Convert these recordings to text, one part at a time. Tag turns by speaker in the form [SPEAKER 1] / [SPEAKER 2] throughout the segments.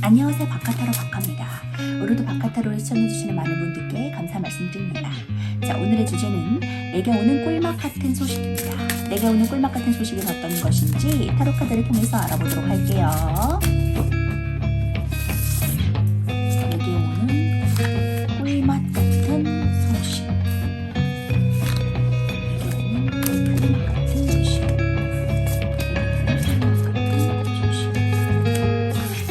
[SPEAKER 1] 안녕하세요. 박카타로 박카입니다. 오늘도 박카타로를 시청해주시는 많은 분들께 감사 말씀드립니다. 자, 오늘의 주제는 내게 오는 꿀맛 같은 소식입니다. 내게 오는 꿀맛 같은 소식은 어떤 것인지 타로카드를 통해서 알아보도록 할게요. 내게 오는 꿀맛 같은 소식. 내게 오는 꿀맛 같은 소식.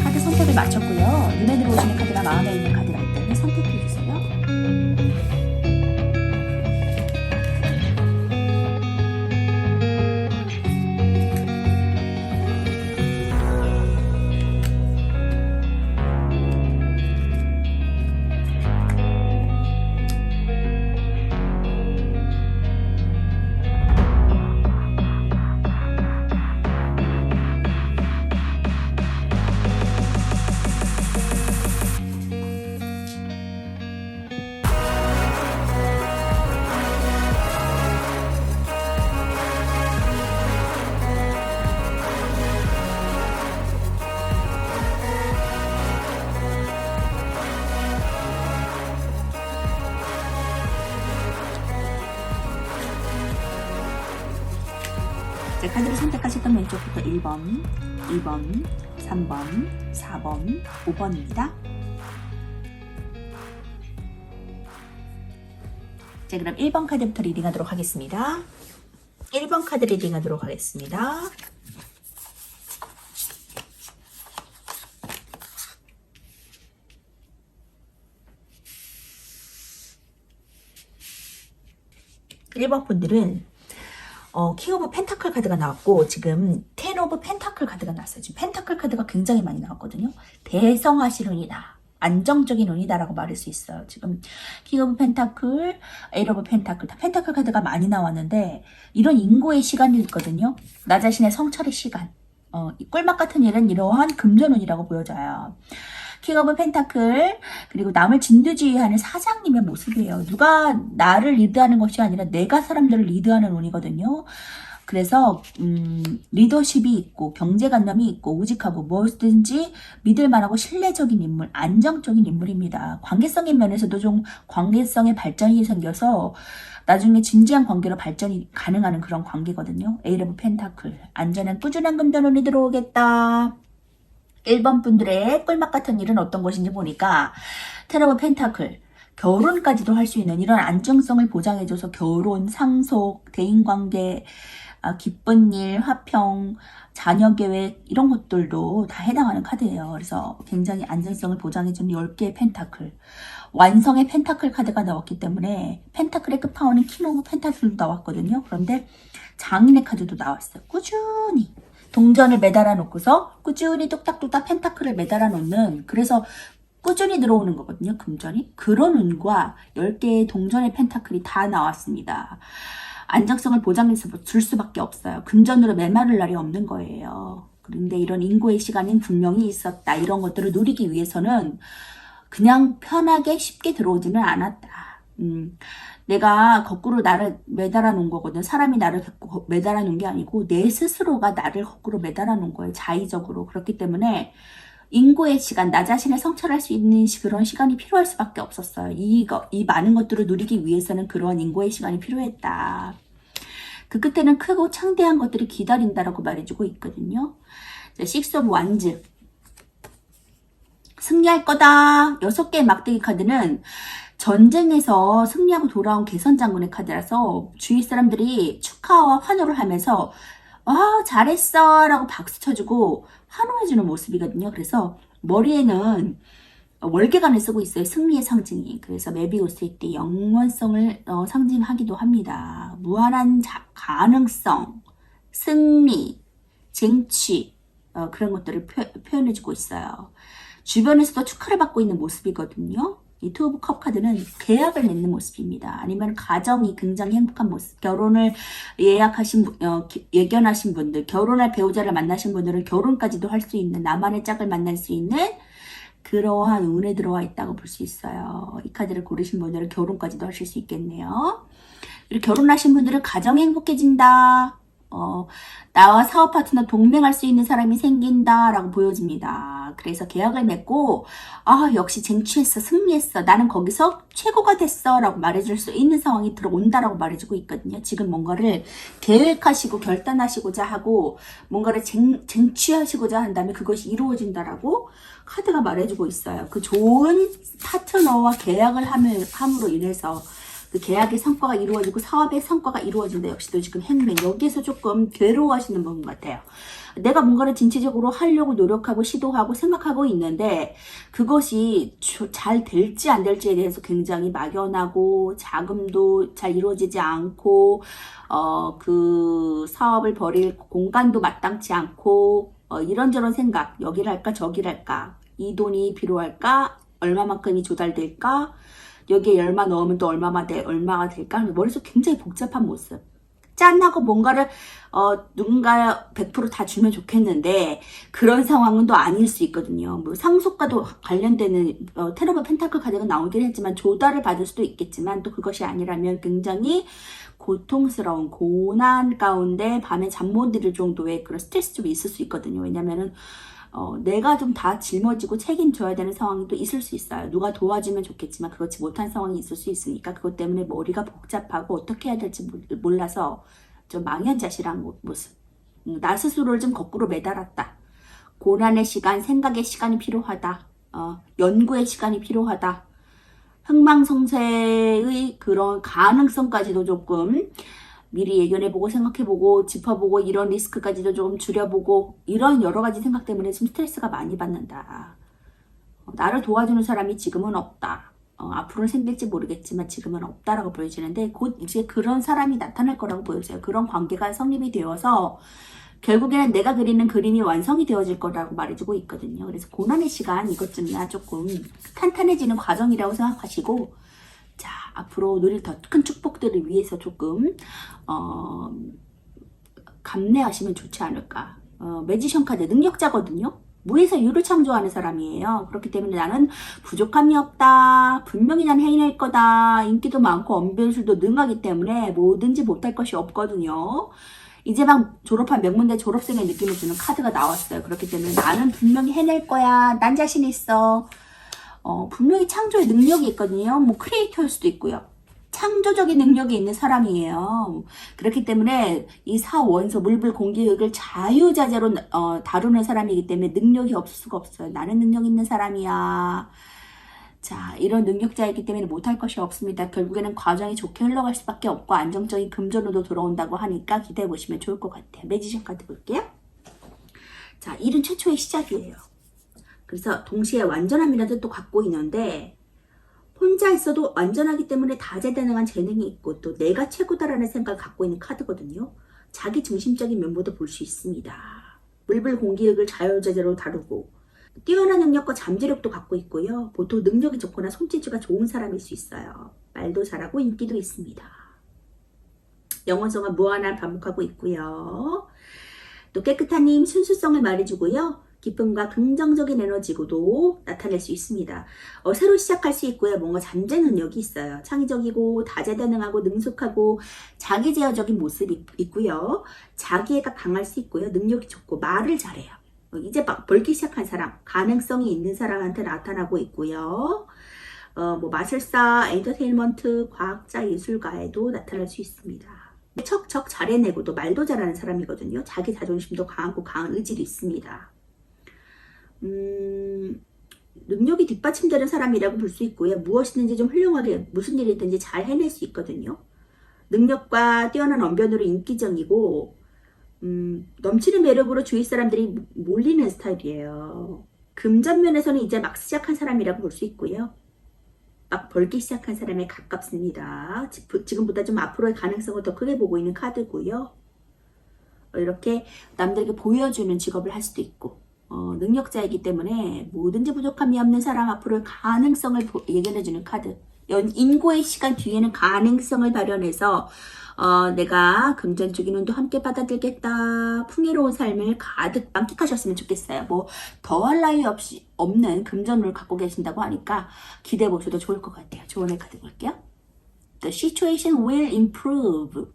[SPEAKER 1] 카드 선택을 마쳤고요. 눈에 들어오시는 카드나 마음에 있는 카드가 있다면 선택해주세요. 자, 카드를 선택하셨던 왼쪽부터 1번, 2번, 3번, 4번, 5번입니다. 자, 그럼 1번 카드부터 리딩하도록 하겠습니다. 1번 카드 리딩하도록 하겠습니다. 일 번 분들은 킹 오브 펜타클 카드가 나왔고 지금 텐 오브 펜타클 카드가 나왔어요. 지금 펜타클 카드가 굉장히 많이 나왔거든요. 대성하실 운이다. 안정적인 운이다라고 말할 수 있어요. 지금 킹 오브 펜타클, 에이 오브 펜타클, 다 펜타클 카드가 많이 나왔는데 이런 인고의 시간이 있거든요. 나 자신의 성찰의 시간. 이 꿀맛 같은 일은 이러한 금전운이라고 보여져요. 킹 오브 펜타클, 그리고 남을 진두지휘하는 사장님의 모습이에요. 누가 나를 리드하는 것이 아니라 내가 사람들을 리드하는 운이거든요. 그래서 리더십이 있고 경제관념이 있고 우직하고 무엇든지 믿을만하고 신뢰적인 인물, 안정적인 인물입니다. 관계성의 면에서도 좀 관계성의 발전이 생겨서 나중에 진지한 관계로 발전이 가능한 그런 관계거든요. 에이 오브 펜타클, 안전한 꾸준한 금전운이 들어오겠다. 1번 분들의 꿀맛 같은 일은 어떤 것인지 보니까 텐 오브 펜타클, 결혼까지도 할 수 있는 이런 안정성을 보장해줘서 결혼, 상속, 대인관계, 기쁜 일, 화평, 자녀 계획 이런 것들도 다 해당하는 카드예요. 그래서 굉장히 안정성을 보장해주는 10개의 펜타클, 완성의 펜타클 카드가 나왔기 때문에 펜타클의 끝판왕은 킹 오브 펜타클도 나왔거든요. 그런데 장인의 카드도 나왔어요. 꾸준히 동전을 매달아 놓고서 꾸준히 뚝딱뚝딱 펜타클을 매달아 놓는, 그래서 꾸준히 들어오는 거거든요. 금전이. 그런 운과 10개의 동전의 펜타클이 다 나왔습니다. 안정성을 보장해서 줄 수밖에 없어요. 금전으로 메마를 날이 없는 거예요. 그런데 이런 인고의 시간은 분명히 있었다. 이런 것들을 누리기 위해서는 그냥 편하게 쉽게 들어오지는 않았다. 내가 거꾸로 나를 매달아 놓은 거거든. 사람이 나를 매달아 놓은 게 아니고 내 스스로가 나를 거꾸로 매달아 놓은 거예요. 자의적으로. 그렇기 때문에 인고의 시간, 나 자신을 성찰할 수 있는 그런 시간이 필요할 수밖에 없었어요. 이 많은 것들을 누리기 위해서는 그런 인고의 시간이 필요했다. 그 끝에는 크고 창대한 것들이 기다린다라고 말해주고 있거든요. 식스 오브 완즈, 승리할 거다. 6개의 막대기 카드는 전쟁에서 승리하고 돌아온 개선장군의 카드라서 주위 사람들이 축하와 환호를 하면서 잘했어 라고 박수 쳐주고 환호해주는 모습이거든요. 그래서 머리에는 월계관을 쓰고 있어요. 승리의 상징이. 그래서 메비우스의 영원성을 상징하기도 합니다. 무한한 가능성, 승리, 쟁취, 그런 것들을 표현해주고 있어요. 주변에서도 축하를 받고 있는 모습이거든요. 이 투 오브 컵 카드는 계약을 맺는 모습입니다. 아니면 가정이 굉장히 행복한 모습. 결혼을 예견하신 분들, 결혼할 배우자를 만나신 분들은 결혼까지도 할 수 있는, 나만의 짝을 만날 수 있는 그러한 운에 들어와 있다고 볼 수 있어요. 이 카드를 고르신 분들은 결혼까지도 하실 수 있겠네요. 그리고 결혼하신 분들은 가정이 행복해진다. 나와 사업 파트너 동맹할 수 있는 사람이 생긴다라고 보여집니다. 그래서 계약을 맺고 역시 쟁취했어, 승리했어, 나는 거기서 최고가 됐어 라고 말해줄 수 있는 상황이 들어온다라고 말해주고 있거든요. 지금 뭔가를 계획하시고 결단하시고자 하고 뭔가를 쟁취하시고자 한다면 그것이 이루어진다라고 카드가 말해주고 있어요. 그 좋은 파트너와 계약을 함으로 인해서 그 계약의 성과가 이루어지고 사업의 성과가 이루어진다. 역시 또 지금 행맨, 여기에서 조금 괴로워하시는 부분 같아요. 내가 뭔가를 진취적으로 하려고 노력하고 시도하고 생각하고 있는데 그것이 잘 될지 안 될지에 대해서 굉장히 막연하고 자금도 잘 이루어지지 않고 그 사업을 벌일 공간도 마땅치 않고 이런저런 생각, 여기를 할까 저기를 할까, 이 돈이 필요할까, 얼마만큼이 조달될까, 여기에 얼마 넣으면 또 얼마가 될까? 머릿속 굉장히 복잡한 모습. 짠하고 뭔가를 누군가 100% 다 주면 좋겠는데 그런 상황은 또 아닐 수 있거든요. 뭐 상속과도 관련되는 텐 오브 펜타클 카드가 나오긴 했지만 조달을 받을 수도 있겠지만 또 그것이 아니라면 굉장히 고통스러운 고난 가운데 밤에 잠 못 이룰 정도의 그런 스트레스 좀 있을 수 있거든요. 왜냐면은 내가 좀 다 짊어지고 책임져야 되는 상황이 또 있을 수 있어요. 누가 도와주면 좋겠지만 그렇지 못한 상황이 있을 수 있으니까 그것 때문에 머리가 복잡하고 어떻게 해야 될지 몰라서 좀 망연자실한 모습. 나 스스로를 좀 거꾸로 매달았다. 고난의 시간, 생각의 시간이 필요하다. 연구의 시간이 필요하다. 흥망성쇠의 그런 가능성까지도 조금 미리 예견해보고 생각해보고 짚어보고 이런 리스크까지도 좀 줄여보고 이런 여러가지 생각 때문에 지금 스트레스가 많이 받는다. 나를 도와주는 사람이 지금은 없다. 앞으로는 생길지 모르겠지만 지금은 없다라고 보여지는데 곧 이제 그런 사람이 나타날 거라고 보여져요. 그런 관계가 성립이 되어서 결국에는 내가 그리는 그림이 완성이 되어질 거라고 말해주고 있거든요. 그래서 고난의 시간 이것쯤이야 조금 탄탄해지는 과정이라고 생각하시고 자, 앞으로 누릴 더 큰 축복들을 위해서 조금 감내하시면 좋지 않을까. 매지션 카드 능력자거든요. 무에서 유를 창조하는 사람이에요. 그렇기 때문에 나는 부족함이 없다. 분명히 난 해낼 거다. 인기도 많고 언변술도 능하기 때문에 뭐든지 못할 것이 없거든요. 이제 막 졸업한 명문대 졸업생의 느낌을 주는 카드가 나왔어요. 그렇기 때문에 나는 분명히 해낼 거야. 난 자신 있어. 분명히 창조의 능력이 있거든요. 뭐 크리에이터일 수도 있고요. 창조적인 능력이 있는 사람이에요. 그렇기 때문에 이 사원소 물불 공기를 자유자재로 다루는 사람이기 때문에 능력이 없을 수가 없어요. 나는 능력 있는 사람이야. 자, 이런 능력자이기 때문에 못할 것이 없습니다. 결국에는 과정이 좋게 흘러갈 수밖에 없고 안정적인 금전으로 들어온다고 하니까 기대해 보시면 좋을 것 같아요. 매지션 카드 볼게요. 자, 일은 최초의 시작이에요. 그래서 동시에 완전함이라는 뜻도 갖고 있는데 혼자 있어도 완전하기 때문에 다재다능한 재능이 있고 또 내가 최고다라는 생각을 갖고 있는 카드거든요. 자기 중심적인 면모도 볼 수 있습니다. 물불 공기력을 자유자재로 다루고 뛰어난 능력과 잠재력도 갖고 있고요. 보통 능력이 좋거나 손재주가 좋은 사람일 수 있어요. 말도 잘하고 인기도 있습니다. 영원성과 무한한 반복하고 있고요. 또 깨끗한 힘, 순수성을 말해주고요. 기쁨과 긍정적인 에너지고도 나타낼 수 있습니다. 새로 시작할 수 있고요. 뭔가 잠재 능력이 있어요. 창의적이고 다재다능하고 능숙하고 자기제어적인 모습이 있고요. 자기애가 강할 수 있고요. 능력이 좋고 말을 잘해요. 이제 막 벌기 시작한 사람, 가능성이 있는 사람한테 나타나고 있고요. 뭐 마술사, 엔터테인먼트, 과학자, 예술가에도 나타날 수 있습니다. 척척 잘해내고도 말도 잘하는 사람이거든요. 자기 자존심도 강하고 강한 의지도 있습니다. 능력이 뒷받침되는 사람이라고 볼 수 있고요. 무엇이든지 좀 훌륭하게 무슨 일이든지 잘 해낼 수 있거든요. 능력과 뛰어난 언변으로 인기적이고 넘치는 매력으로 주위 사람들이 몰리는 스타일이에요. 금전면에서는 이제 막 시작한 사람이라고 볼 수 있고요. 막 벌기 시작한 사람에 가깝습니다. 지금보다 좀 앞으로의 가능성을 더 크게 보고 있는 카드고요. 이렇게 남들에게 보여주는 직업을 할 수도 있고 능력자이기 때문에 뭐든지 부족함이 없는 사람 앞으로의 가능성을 예견해주는 카드. 인고의 시간 뒤에는 가능성을 발현해서 내가 금전적인 운도 함께 받아들겠다. 풍요로운 삶을 가득 만끽하셨으면 좋겠어요. 뭐 더할 나위 없이 없는 금전운을 갖고 계신다고 하니까 기대해 보셔도 좋을 것 같아요. 조언의 카드 볼게요. The situation will improve.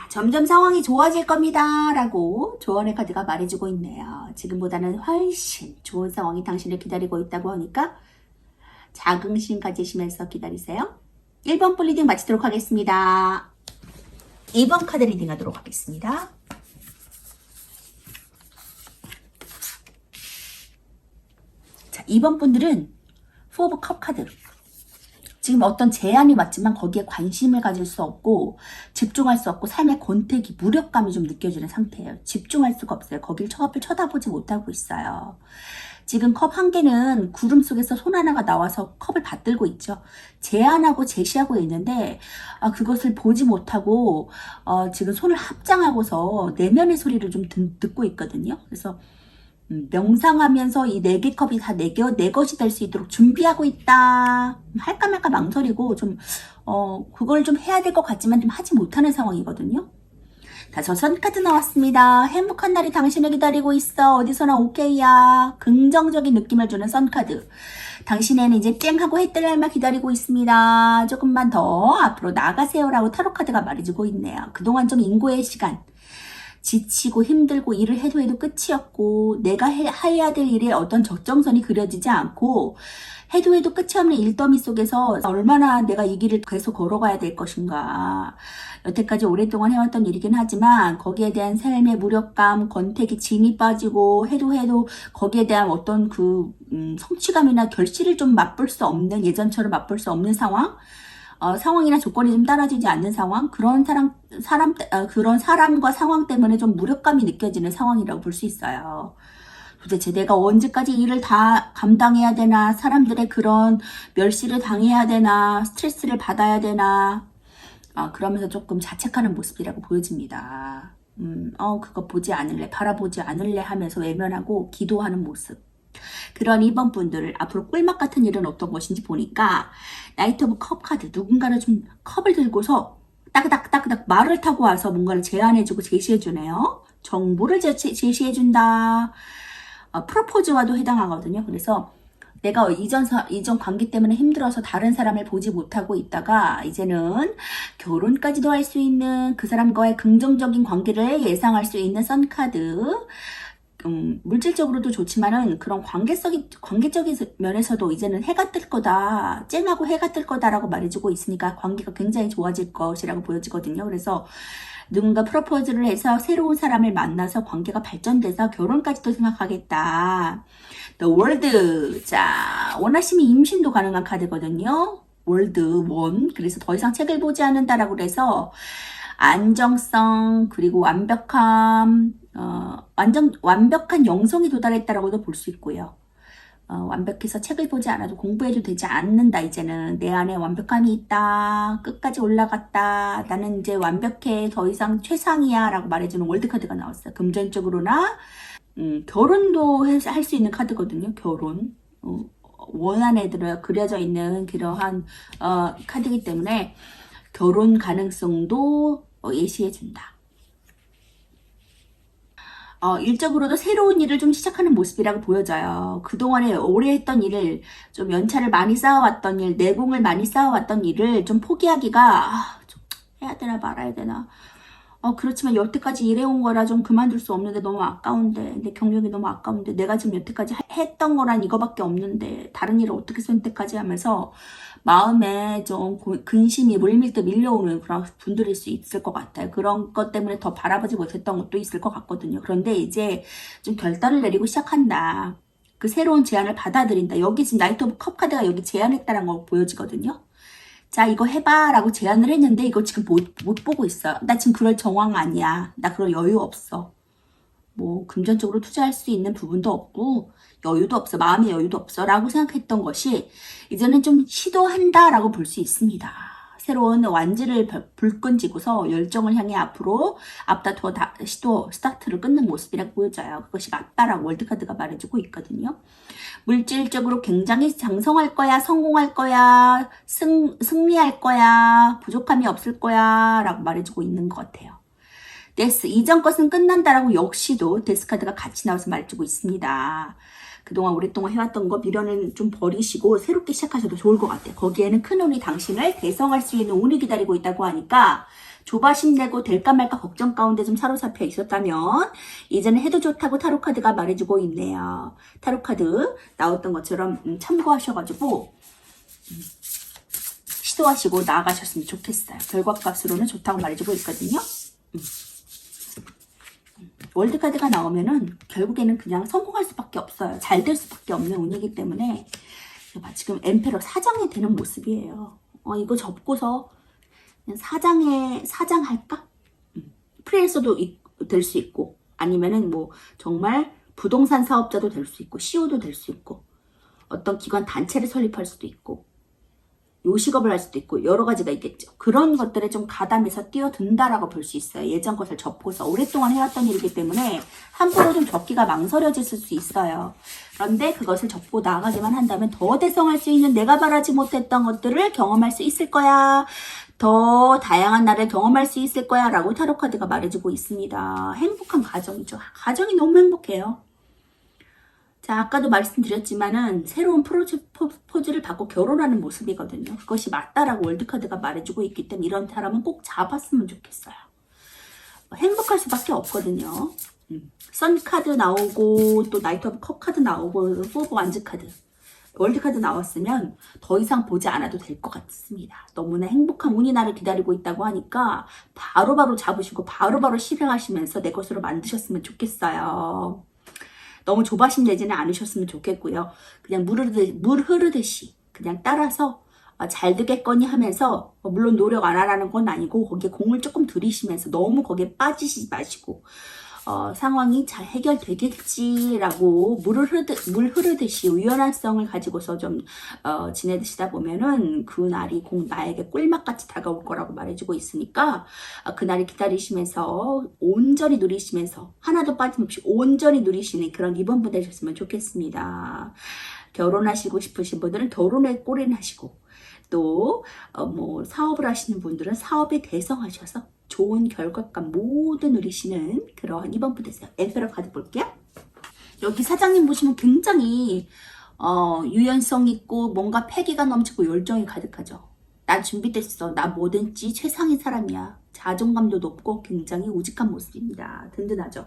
[SPEAKER 1] 점점 상황이 좋아질 겁니다 라고 조언의 카드가 말해주고 있네요. 지금보다는 훨씬 좋은 상황이 당신을 기다리고 있다고 하니까 자긍심 가지시면서 기다리세요. 1번 볼 리딩 마치도록 하겠습니다. 2번 카드 리딩 하도록 하겠습니다. 자, 2번 분들은 4 오브 컵 카드. 지금 어떤 제안이 왔지만 거기에 관심을 가질 수 없고 집중할 수 없고 삶의 권태기, 무력감이 좀 느껴지는 상태예요. 집중할 수가 없어요. 거길 앞을 쳐다보지 못하고 있어요. 지금 컵 한 개는 구름 속에서 손 하나가 나와서 컵을 받들고 있죠. 제안하고 제시하고 있는데 그것을 보지 못하고 지금 손을 합장하고서 내면의 소리를 좀 듣고 있거든요. 그래서 명상하면서 이 4개 컵이 다 내 것이 될 수 있도록 준비하고 있다. 할까 말까 망설이고 좀 그걸 좀 해야 될 것 같지만 좀 하지 못하는 상황이거든요. 자, 선 카드 나왔습니다. 행복한 날이 당신을 기다리고 있어. 어디서나 오케이야. 긍정적인 느낌을 주는 선 카드. 당신에는 이제 땡 하고 해 뜰 날만 기다리고 있습니다. 조금만 더 앞으로 나가세요라고 타로 카드가 말해주고 있네요. 그동안 좀 인고의 시간. 지치고 힘들고 일을 해도 끝이었고 내가 해야 될 일에 어떤 적정선이 그려지지 않고 해도 끝이 없는 일더미 속에서 얼마나 내가 이 길을 계속 걸어가야 될 것인가. 여태까지 오랫동안 해왔던 일이긴 하지만 거기에 대한 삶의 무력감, 권태기, 진이 빠지고 해도 거기에 대한 어떤 그 성취감이나 결실을 좀 맛볼 수 없는, 예전처럼 맛볼 수 없는 상황, 상황이나 조건이 좀 따라주지 않는 상황, 그런 그런 사람과 상황 때문에 좀 무력감이 느껴지는 상황이라고 볼 수 있어요. 도대체 내가 언제까지 일을 다 감당해야 되나, 사람들의 그런 멸시를 당해야 되나, 스트레스를 받아야 되나, 그러면서 조금 자책하는 모습이라고 보여집니다. 그거 보지 않을래, 바라보지 않을래 하면서 외면하고 기도하는 모습. 그런 2번 분들을 앞으로 꿀맛 같은 일은 어떤 것인지 보니까 나이트 오브 컵 카드, 누군가를 좀 컵을 들고서 따그닥 말을 타고 와서 뭔가를 제안해주고 제시해주네요. 정보를 제시해준다. 프로포즈와도 해당하거든요. 그래서 내가 이전 관계 때문에 힘들어서 다른 사람을 보지 못하고 있다가 이제는 결혼까지도 할 수 있는 그 사람과의 긍정적인 관계를 예상할 수 있는 선카드. 물질적으로도 좋지만은 그런 관계적인 면에서도 이제는 해가 뜰 거다, 쨍하고 해가 뜰 거다라고 말해주고 있으니까 관계가 굉장히 좋아질 것이라고 보여지거든요. 그래서 누군가 프로포즈를 해서 새로운 사람을 만나서 관계가 발전돼서 결혼까지도 생각하겠다. The World. 자, 원하시면 임신도 가능한 카드거든요. 월드 1. 그래서 더 이상 책을 보지 않는다라고 그래서 안정성, 그리고 완벽함, 완벽한 영성이 도달했다라고도 볼 수 있고요. 완벽해서 책을 보지 않아도 공부해도 되지 않는다. 이제는 내 안에 완벽함이 있다. 끝까지 올라갔다. 나는 이제 완벽해. 더 이상 최상이야. 라고 말해주는 월드카드가 나왔어요. 금전적으로나 결혼도 할 수 있는 카드거든요. 결혼. 원한에 그려져 있는 그러한 카드이기 때문에 결혼 가능성도 예시해준다. 일적으로도 새로운 일을 좀 시작하는 모습이라고 보여져요. 그동안에 오래 했던 일을 좀 연차를 많이 쌓아왔던 일, 내공을 많이 쌓아왔던 일을 좀 포기하기가 좀 해야 되나 말아야 되나. 그렇지만 여태까지 일해온 거라 좀 그만둘 수 없는데 너무 아까운데, 내 경력이 너무 아까운데, 내가 지금 여태까지 했던 거란 이거밖에 없는데 다른 일을 어떻게 선택하지 하면서 마음에 좀 근심이 물밀듯 밀려오는 그런 분들일 수 있을 것 같아요. 그런 것 때문에 더 바라보지 못했던 것도 있을 것 같거든요. 그런데 이제 좀 결단을 내리고 시작한다. 그 새로운 제안을 받아들인다. 여기 지금 나이트 오브 컵 카드가 여기 제안했다는 거 보여지거든요. 자, 이거 해봐 라고 제안을 했는데 이거 지금 못 보고 있어요. 나 지금 그럴 정황 아니야. 나 그럴 여유 없어. 뭐 금전적으로 투자할 수 있는 부분도 없고 여유도 없어. 마음의 여유도 없어 라고 생각했던 것이 이제는 좀 시도한다 라고 볼 수 있습니다. 새로운 완지를 불끈 쥐고서 열정을 향해 앞으로 앞다투어 스타트를 끊는 모습이라고 보여져요. 그것이 맞다라고 월드카드가 말해주고 있거든요. 물질적으로 굉장히 장성할 거야, 성공할 거야, 승리할 거야, 부족함이 없을 거야 라고 말해주고 있는 것 같아요. 데스, 이전 것은 끝난다라고 역시도 데스 카드가 같이 나와서 말해주고 있습니다. 그동안 오랫동안 해왔던 거 미련은 좀 버리시고 새롭게 시작하셔도 좋을 것 같아요. 거기에는 큰 운이 당신을 대성할 수 있는 운이 기다리고 있다고 하니까 조바심 내고 될까 말까 걱정 가운데 좀 사로잡혀 있었다면 이제는 해도 좋다고 타로카드가 말해주고 있네요. 타로카드 나왔던 것처럼 참고하셔가지고 시도하시고 나아가셨으면 좋겠어요. 결과값으로는 좋다고 말해주고 있거든요. 월드카드가 나오면은 결국에는 그냥 성공할 수밖에 없어요. 잘 될 수밖에 없는 운이기 때문에 지금 엠페러 사장이 되는 모습이에요. 이거 접고서 그냥 사장할까? 프리랜서도 될 수 있고 아니면은 뭐 정말 부동산 사업자도 될 수 있고 CEO도 될 수 있고 어떤 기관 단체를 설립할 수도 있고 요식업을 할 수도 있고 여러 가지가 있겠죠. 그런 것들에 좀 가담해서 뛰어든다라고 볼 수 있어요. 예전 것을 접고서 오랫동안 해왔던 일이기 때문에 함부로 좀 접기가 망설여질 수 있어요. 그런데 그것을 접고 나아가기만 한다면 더 대성할 수 있는 내가 바라지 못했던 것들을 경험할 수 있을 거야. 더 다양한 나를 경험할 수 있을 거야 라고 타로카드가 말해주고 있습니다. 행복한 가정이죠. 가정이 너무 행복해요. 자, 아까도 말씀드렸지만은 새로운 프로포즈를 받고 결혼하는 모습이거든요. 그것이 맞다라고 월드카드가 말해주고 있기 때문에 이런 사람은 꼭 잡았으면 좋겠어요. 행복할 수밖에 없거든요. 선카드 나오고 또 나이트 오브 컵 카드 나오고 포브 완즈 카드 월드카드 나왔으면 더 이상 보지 않아도 될 것 같습니다. 너무나 행복한 운이 나를 기다리고 있다고 하니까 바로바로 잡으시고 바로바로 실행하시면서 내 것으로 만드셨으면 좋겠어요. 너무 조바심 내지는 않으셨으면 좋겠고요. 그냥 물 흐르듯이 그냥 따라서 잘 되겠거니 하면서 물론 노력 안 하라는 건 아니고 거기에 공을 조금 들이시면서 너무 거기에 빠지시지 마시고 상황이 잘 해결되겠지라고 물 흐르듯이 유연성을 가지고서 좀 지내시다 보면은 그날이 꼭 나에게 꿀맛같이 다가올 거라고 말해주고 있으니까 그날을 기다리시면서 온전히 누리시면서 하나도 빠짐없이 온전히 누리시는 그런 이번 분 되셨으면 좋겠습니다. 결혼하시고 싶으신 분들은 결혼에 골인하시고 또 뭐 사업을 하시는 분들은 사업에 대성하셔서 좋은 결과감 모두 누리시는 그런 이번 분 되세요. 엠페러 카드 볼게요. 여기 사장님 보시면 굉장히 유연성 있고 뭔가 패기가 넘치고 열정이 가득하죠. 난 준비됐어. 나 뭐든지 최상의 사람이야. 자존감도 높고 굉장히 우직한 모습입니다. 든든하죠.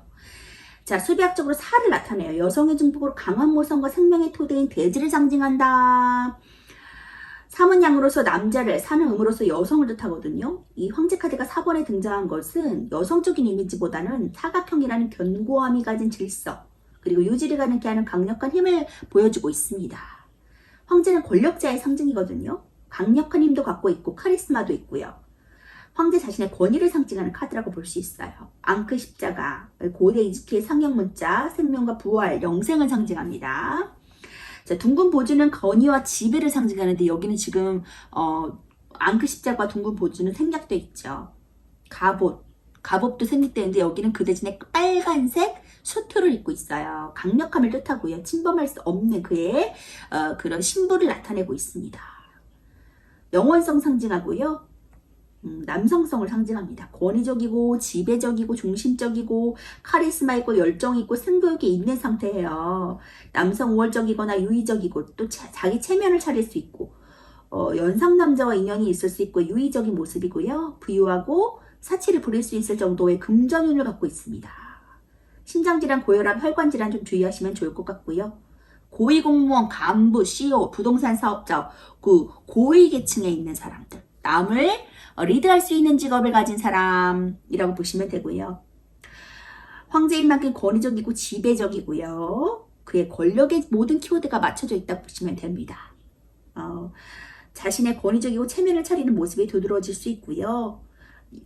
[SPEAKER 1] 자, 수비학적으로 살을 나타내요. 여성의 중복으로 강한 모성과 생명의 토대인 대지를 상징한다. 삼은 양으로서 남자를, 사는 음으로서 여성을 뜻하거든요. 이 황제 카드가 4번에 등장한 것은 여성적인 이미지보다는 사각형이라는 견고함이 가진 질서, 그리고 유지를 가능케 하는 강력한 힘을 보여주고 있습니다. 황제는 권력자의 상징이거든요. 강력한 힘도 갖고 있고 카리스마도 있고요. 황제 자신의 권위를 상징하는 카드라고 볼 수 있어요. 앙크 십자가, 고대 이집트의 상형 문자, 생명과 부활, 영생을 상징합니다. 자, 둥근 보주는 건의와 지배를 상징하는데 여기는 지금 앙크 십자가와 둥근 보주는 생략되어 있죠. 갑옷도 생략되어 있는데 여기는 그 대신에 빨간색 수트를 입고 있어요. 강력함을 뜻하고요. 침범할 수 없는 그의 그런 신부를 나타내고 있습니다. 영원성 상징하고요. 남성성을 상징합니다. 권위적이고 지배적이고 중심적이고 카리스마 있고 열정 있고 승부욕이 있는 상태예요. 남성 우월적이거나 유의적이고 또 자기 체면을 차릴 수 있고 연상 남자와 인연이 있을 수 있고 유의적인 모습이고요. 부유하고 사치를 부릴 수 있을 정도의 금전운을 갖고 있습니다. 신장질환, 고혈압, 혈관질환 좀 주의하시면 좋을 것 같고요. 고위공무원, 간부, CEO, 부동산 사업자, 그 고위계층에 있는 사람들, 남을 리드할 수 있는 직업을 가진 사람이라고 보시면 되고요. 황제인 만큼 권위적이고 지배적이고요. 그의 권력의 모든 키워드가 맞춰져 있다고 보시면 됩니다. 자신의 권위적이고 체면을 차리는 모습이 두드러질 수 있고요.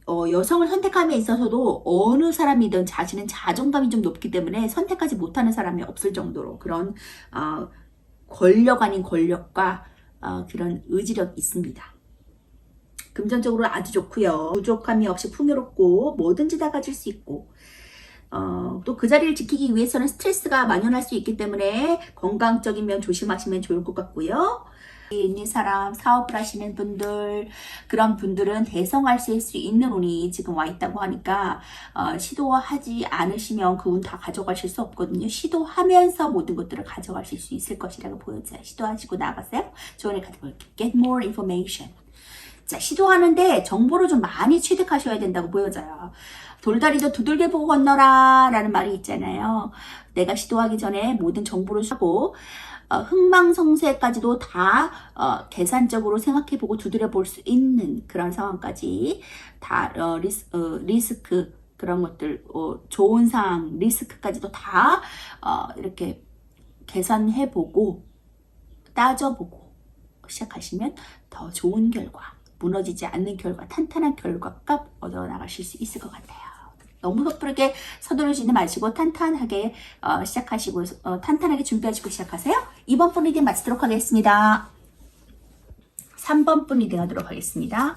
[SPEAKER 1] 여성을 선택함에 있어서도 어느 사람이든 자신은 자존감이 좀 높기 때문에 선택하지 못하는 사람이 없을 정도로 그런 권력 아닌 권력과 그런 의지력이 있습니다. 금전적으로 아주 좋고요. 부족함이 없이 풍요롭고 뭐든지 다 가질 수 있고 또 그 자리를 지키기 위해서는 스트레스가 만연할 수 있기 때문에 건강적인 면 조심하시면 좋을 것 같고요. 있는 사람, 사업을 하시는 분들, 그런 분들은 대성하실 수 있는 운이 지금 와 있다고 하니까 시도하지 않으시면 그 운 다 가져가실 수 없거든요. 시도하면서 모든 것들을 가져가실 수 있을 것이라고 보여져요. 시도하시고 나가세요. 좋은 카드 볼게요. Get more information. 자, 시도하는데 정보를 좀 많이 취득하셔야 된다고 보여져요. 돌다리도 두들겨 보고 건너라 라는 말이 있잖아요. 내가 시도하기 전에 모든 정보를 하고 흥망성쇠까지도 다 계산적으로 생각해보고 두드려볼 수 있는 그런 상황까지 다 리스크 그런 것들 좋은 상황 리스크까지도 다 이렇게 계산해보고 따져보고 시작하시면 더 좋은 결과 무너지지 않는 결과 탄탄한 결과가 얻어나가실 수 있을 것 같아요. 너무 섣부르게 서두르지는 마시고 탄탄하게 시작하시고 탄탄하게 준비하시고 시작하세요. 2번 분 리딩 마치도록 하겠습니다. 3번 분 리딩 하도록 하겠습니다.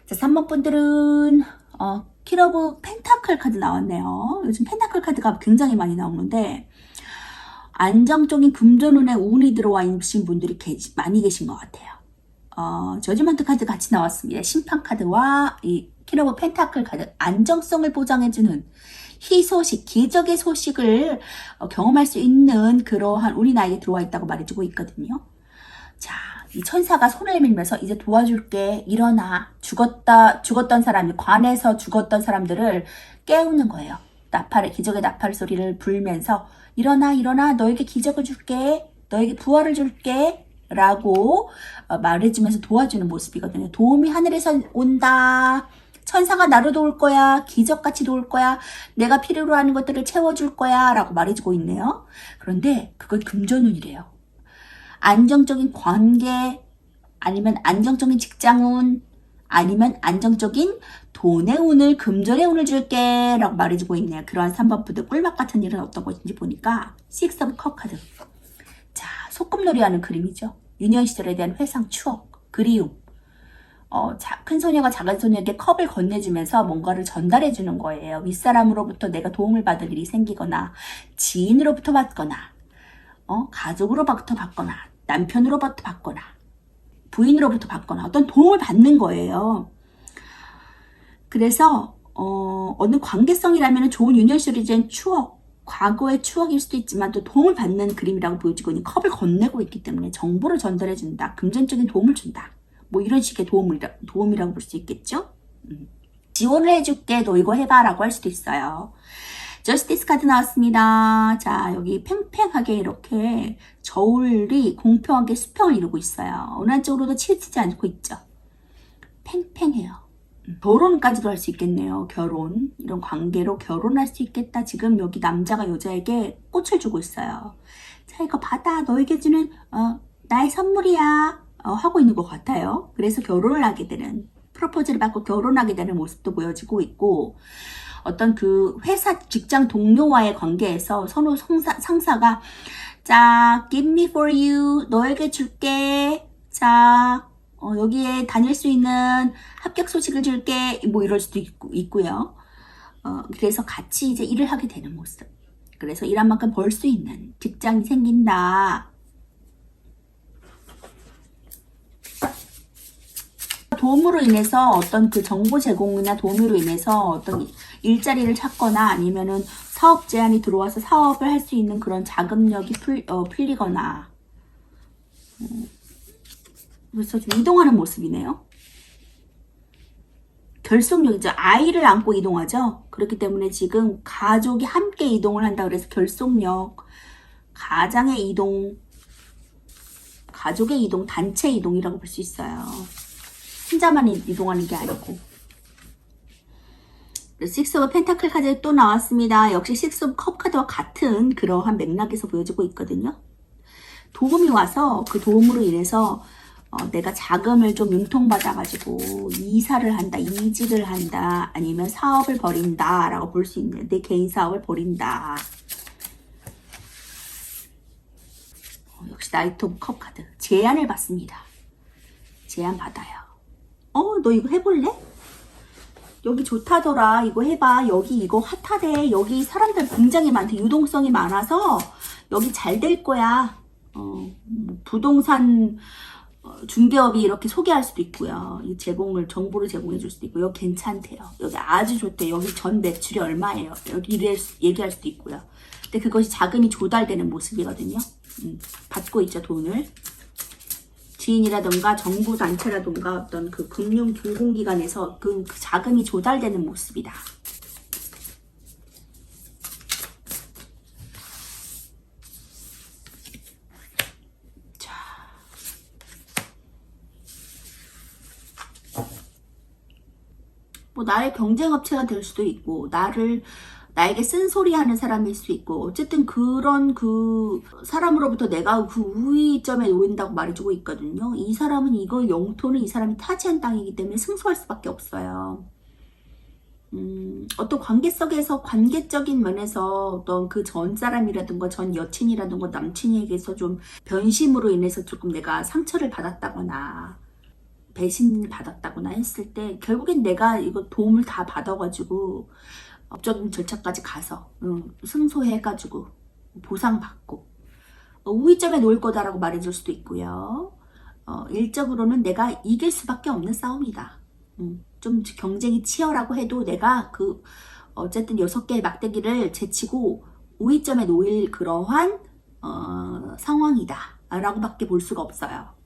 [SPEAKER 1] 자, 3번 분들은 퀸 오브 펜타클 카드 나왔네요. 요즘 펜타클 카드가 굉장히 많이 나오는데 안정적인 금전운에 운이 들어와 있으신 분들이 많이 계신 것 같아요. 저지먼트 카드 같이 나왔습니다. 심판 카드와 이 퀸 오브 펜타클 카드 안정성을 보장해주는 희소식, 기적의 소식을 경험할 수 있는 그러한 운이 나에게 들어와 있다고 말해주고 있거든요. 자, 이 천사가 손을 밀면서 이제 도와줄게, 일어나. 죽었던 사람이 관에서 죽었던 사람들을 깨우는 거예요. 기적의 나팔 소리를 불면서 일어나, 너에게 기적을 줄게, 너에게 부활을 줄게 라고 말해주면서 도와주는 모습이거든요. 도움이 하늘에서 온다. 천사가 나를 도울 거야. 기적같이 도울 거야. 내가 필요로 하는 것들을 채워줄 거야 라고 말해주고 있네요. 그런데 그건 금전운이래요. 안정적인 관계, 아니면 안정적인 직장운, 아니면 안정적인 돈의 운을, 금전의 운을 줄게 라고 말해주고 있네요. 그러한 3번 부드 꿀맛 같은 일은 어떤 것인지 보니까 6 오브 컵 카드. 자, 소꿉놀이 하는 그림이죠. 유년 시절에 대한 회상, 추억, 그리움. 큰 소녀가 작은 소녀에게 컵을 건네주면서 뭔가를 전달해 주는 거예요. 윗사람으로부터 내가 도움을 받을 일이 생기거나, 지인으로부터 받거나, 가족으로부터 받거나, 남편으로부터 받거나, 부인으로부터 받거나 어떤 도움을 받는 거예요. 그래서 어느 관계성이라면 좋은 유년 시절에 대한 추억, 과거의 추억일 수도 있지만 또 도움을 받는 그림이라고 보여지고 있는 컵을 건네고 있기 때문에 정보를 전달해 준다. 금전적인 도움을 준다. 뭐 이런 식의 도움이라고 볼 수 있겠죠. 지원을 해줄게. 너 이거 해봐 라고 할 수도 있어요. 저스티스 카드 나왔습니다. 자, 여기 팽팽하게 이렇게 저울이 공평하게 수평을 이루고 있어요. 어느 한쪽으로도 치우치지 않고 있죠. 팽팽해요. 결혼까지도 할 수 있겠네요. 결혼. 이런 관계로 결혼할 수 있겠다. 지금 여기 남자가 여자에게 꽃을 주고 있어요. 자, 이거 받아. 너에게 주는 나의 선물이야. 하고 있는 것 같아요. 그래서 결혼을 하게 되는, 프로포즈를 받고 결혼하게 되는 모습도 보여지고 있고, 어떤 그 회사 직장 동료와의 관계에서 선호 상사가 자, give me for you. 너에게 줄게. 자, 여기에 다닐 수 있는 합격 소식을 줄게. 뭐 이럴 수도 있고요. 그래서 같이 이제 일을 하게 되는 모습. 그래서 일한 만큼 벌 수 있는 직장이 생긴다. 도움으로 인해서 어떤 그 정보 제공이나 도움으로 인해서 어떤 일자리를 찾거나 아니면은 사업 제안이 들어와서 사업을 할 수 있는 그런 자금력이 풀리거나 그래서 좀 이동하는 모습이네요. 결속력이죠. 아이를 안고 이동하죠. 그렇기 때문에 지금 가족이 함께 이동을 한다 그래서 결속력, 가장의 이동, 가족의 이동, 단체 이동이라고 볼 수 있어요. 혼자만 이동하는 게 아니고. 6 오브 펜타클 카드 또 나왔습니다. 역시 6 오브 컵 카드와 같은 그러한 맥락에서 보여지고 있거든요. 도움이 와서 그 도움으로 인해서 내가 자금을 좀 융통받아가지고 이사를 한다, 이직을 한다, 아니면 사업을 벌인다 라고 볼 수 있는, 내 개인 사업을 벌인다. 역시 나이트 오브 컵 카드. 제안을 받습니다. 제안 받아요. 너 이거 해볼래? 여기 좋다더라. 이거 해봐. 여기 이거 핫하대. 여기 사람들 굉장히 많대. 유동성이 많아서 여기 잘 될 거야. 부동산 중개업이 이렇게 소개할 수도 있고요. 이 정보를 제공해 줄 수도 있고, 여기 괜찮대요. 여기 아주 좋대. 여기 전 매출이 얼마예요. 여기 얘기할 수도 있고요. 근데 그것이 자금이 조달되는 모습이거든요. 받고 있죠, 돈을. 지인이라던가 정부 단체라던가 어떤 그 금융 공공기관에서 그 자금이 조달되는 모습이다. 자, 뭐 나의 경쟁업체가 될 수도 있고, 나에게 쓴소리하는 사람일 수 있고, 어쨌든 그런 그 사람으로부터 내가 그 우위점에 놓인다고 말해주고 있거든요. 이 사람은 이거 영토는 이 사람이 타지한 땅이기 때문에 승소할 수밖에 없어요. 어떤 관계적인 면에서 어떤 그 전 사람이라든가 전 여친이라든가 남친에게서 좀 변심으로 인해서 조금 내가 상처를 받았다거나 배신 받았다거나 했을 때, 결국엔 내가 이거 도움을 다 받아가지고 법적인 절차까지 가서 승소해가지고 보상받고 우위점에 놓을 거다라고 말해줄 수도 있고요. 일적으로는 내가 이길 수밖에 없는 싸움이다. 좀 경쟁이 치열하고 해도 내가 어쨌든 6개의 막대기를 제치고 우위점에 놓일 그러한 상황이다 라고 밖에 볼 수가 없어요.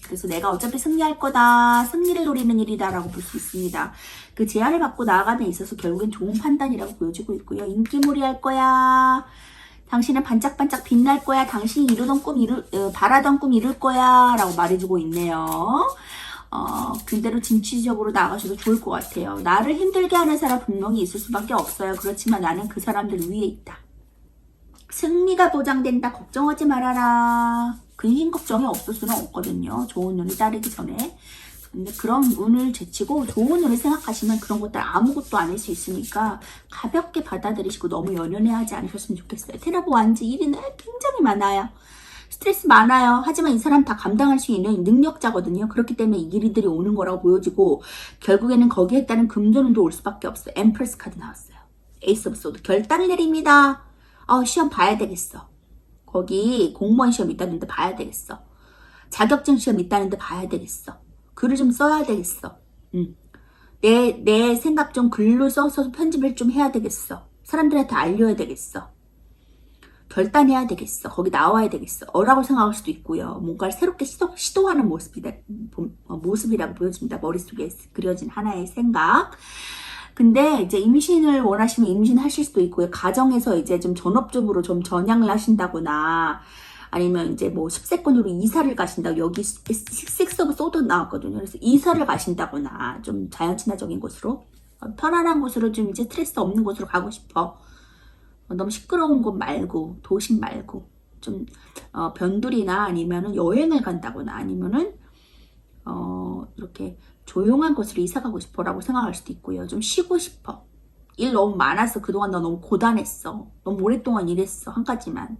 [SPEAKER 1] 그래서 내가 어차피 승리할 거다, 승리를 노리는 일이다 라고 볼 수 있습니다. 그 제안을 받고 나아가는 데 있어서 결국엔 좋은 판단이라고 보여지고 있고요. 인기몰이 할 거야, 당신은 반짝반짝 빛날 거야, 당신이 바라던 꿈 이룰 거야 라고 말해주고 있네요. 그대로 진취적으로 나가셔도 좋을 것 같아요. 나를 힘들게 하는 사람 분명히 있을 수밖에 없어요. 그렇지만 나는 그 사람들 위에 있다. 승리가 보장된다. 걱정하지 말아라. 근심 걱정이 없을 수는 없거든요. 좋은 운이 따르기 전에. 근데 그런 운을 제치고 좋은 운을 생각하시면 그런 것들 아무것도 아닐 수 있으니까 가볍게 받아들이시고 너무 연연해하지 않으셨으면 좋겠어요. 테라보 완지 일은 굉장히 많아요. 스트레스 많아요. 하지만 이 사람 다 감당할 수 있는 능력자거든요. 그렇기 때문에 이 일들이 오는 거라고 보여지고, 결국에는 거기에 따른 금전운도 올 수밖에 없어요. 엠프레스 카드 나왔어요. 에이스 오브 소드. 결단을 내립니다. 시험 봐야 되겠어. 거기 공무원 시험 있다는데 봐야 되겠어. 자격증 시험 있다는데 봐야 되겠어. 글을 좀 써야 되겠어. 내 생각 좀 글로 써서 편집을 좀 해야 되겠어. 사람들한테 알려야 되겠어. 결단해야 되겠어. 거기 나와야 되겠어. 라고 생각할 수도 있고요. 뭔가를 새롭게 시도하는 모습이라고 보여집니다. 머릿속에 그려진 하나의 생각. 근데 이제 임신을 원하시면 임신하실 수도 있고요. 가정에서 이제 좀 전업적으로 좀 전향을 하신다거나, 아니면 이제 뭐 10세권으로 이사를 가신다고, 여기 6 오브 소드 나왔거든요. 그래서 이사를 가신다거나, 좀 자연친화적인 곳으로, 편안한 곳으로, 좀 이제 스트레스 없는 곳으로 가고 싶어. 너무 시끄러운 곳 말고, 도심 말고, 좀 변두리나 아니면은 여행을 간다거나, 아니면은 이렇게 조용한 곳으로 이사 가고 싶어 라고 생각할 수도 있고요. 좀 쉬고 싶어. 일 너무 많아서 그동안 너 너무 고단했어. 너무 오랫동안 일했어. 한 가지만.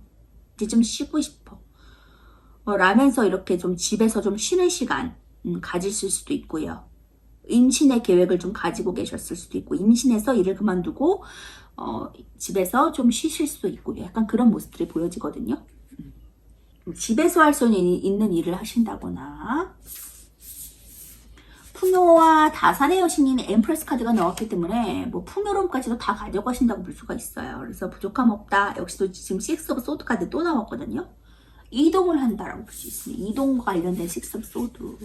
[SPEAKER 1] 이제 좀 쉬고 싶어. 라면서 이렇게 좀 집에서 좀 쉬는 시간 가지실 수도 있고요. 임신의 계획을 좀 가지고 계셨을 수도 있고, 임신해서 일을 그만두고 집에서 좀 쉬실 수도 있고, 약간 그런 모습들이 보여지거든요. 집에서 할 수 있는 일을 하신다거나, 풍요와 다산의 여신인 엠프레스 카드가 나왔기 때문에 뭐 풍요로움까지도 다 가져가신다고 볼 수가 있어요. 그래서 부족함 없다. 역시도 지금 6 오브 소드 카드 또 나왔거든요. 이동을 한다라고 볼 수 있습니다. 이동과 관련된 6 오브 소드.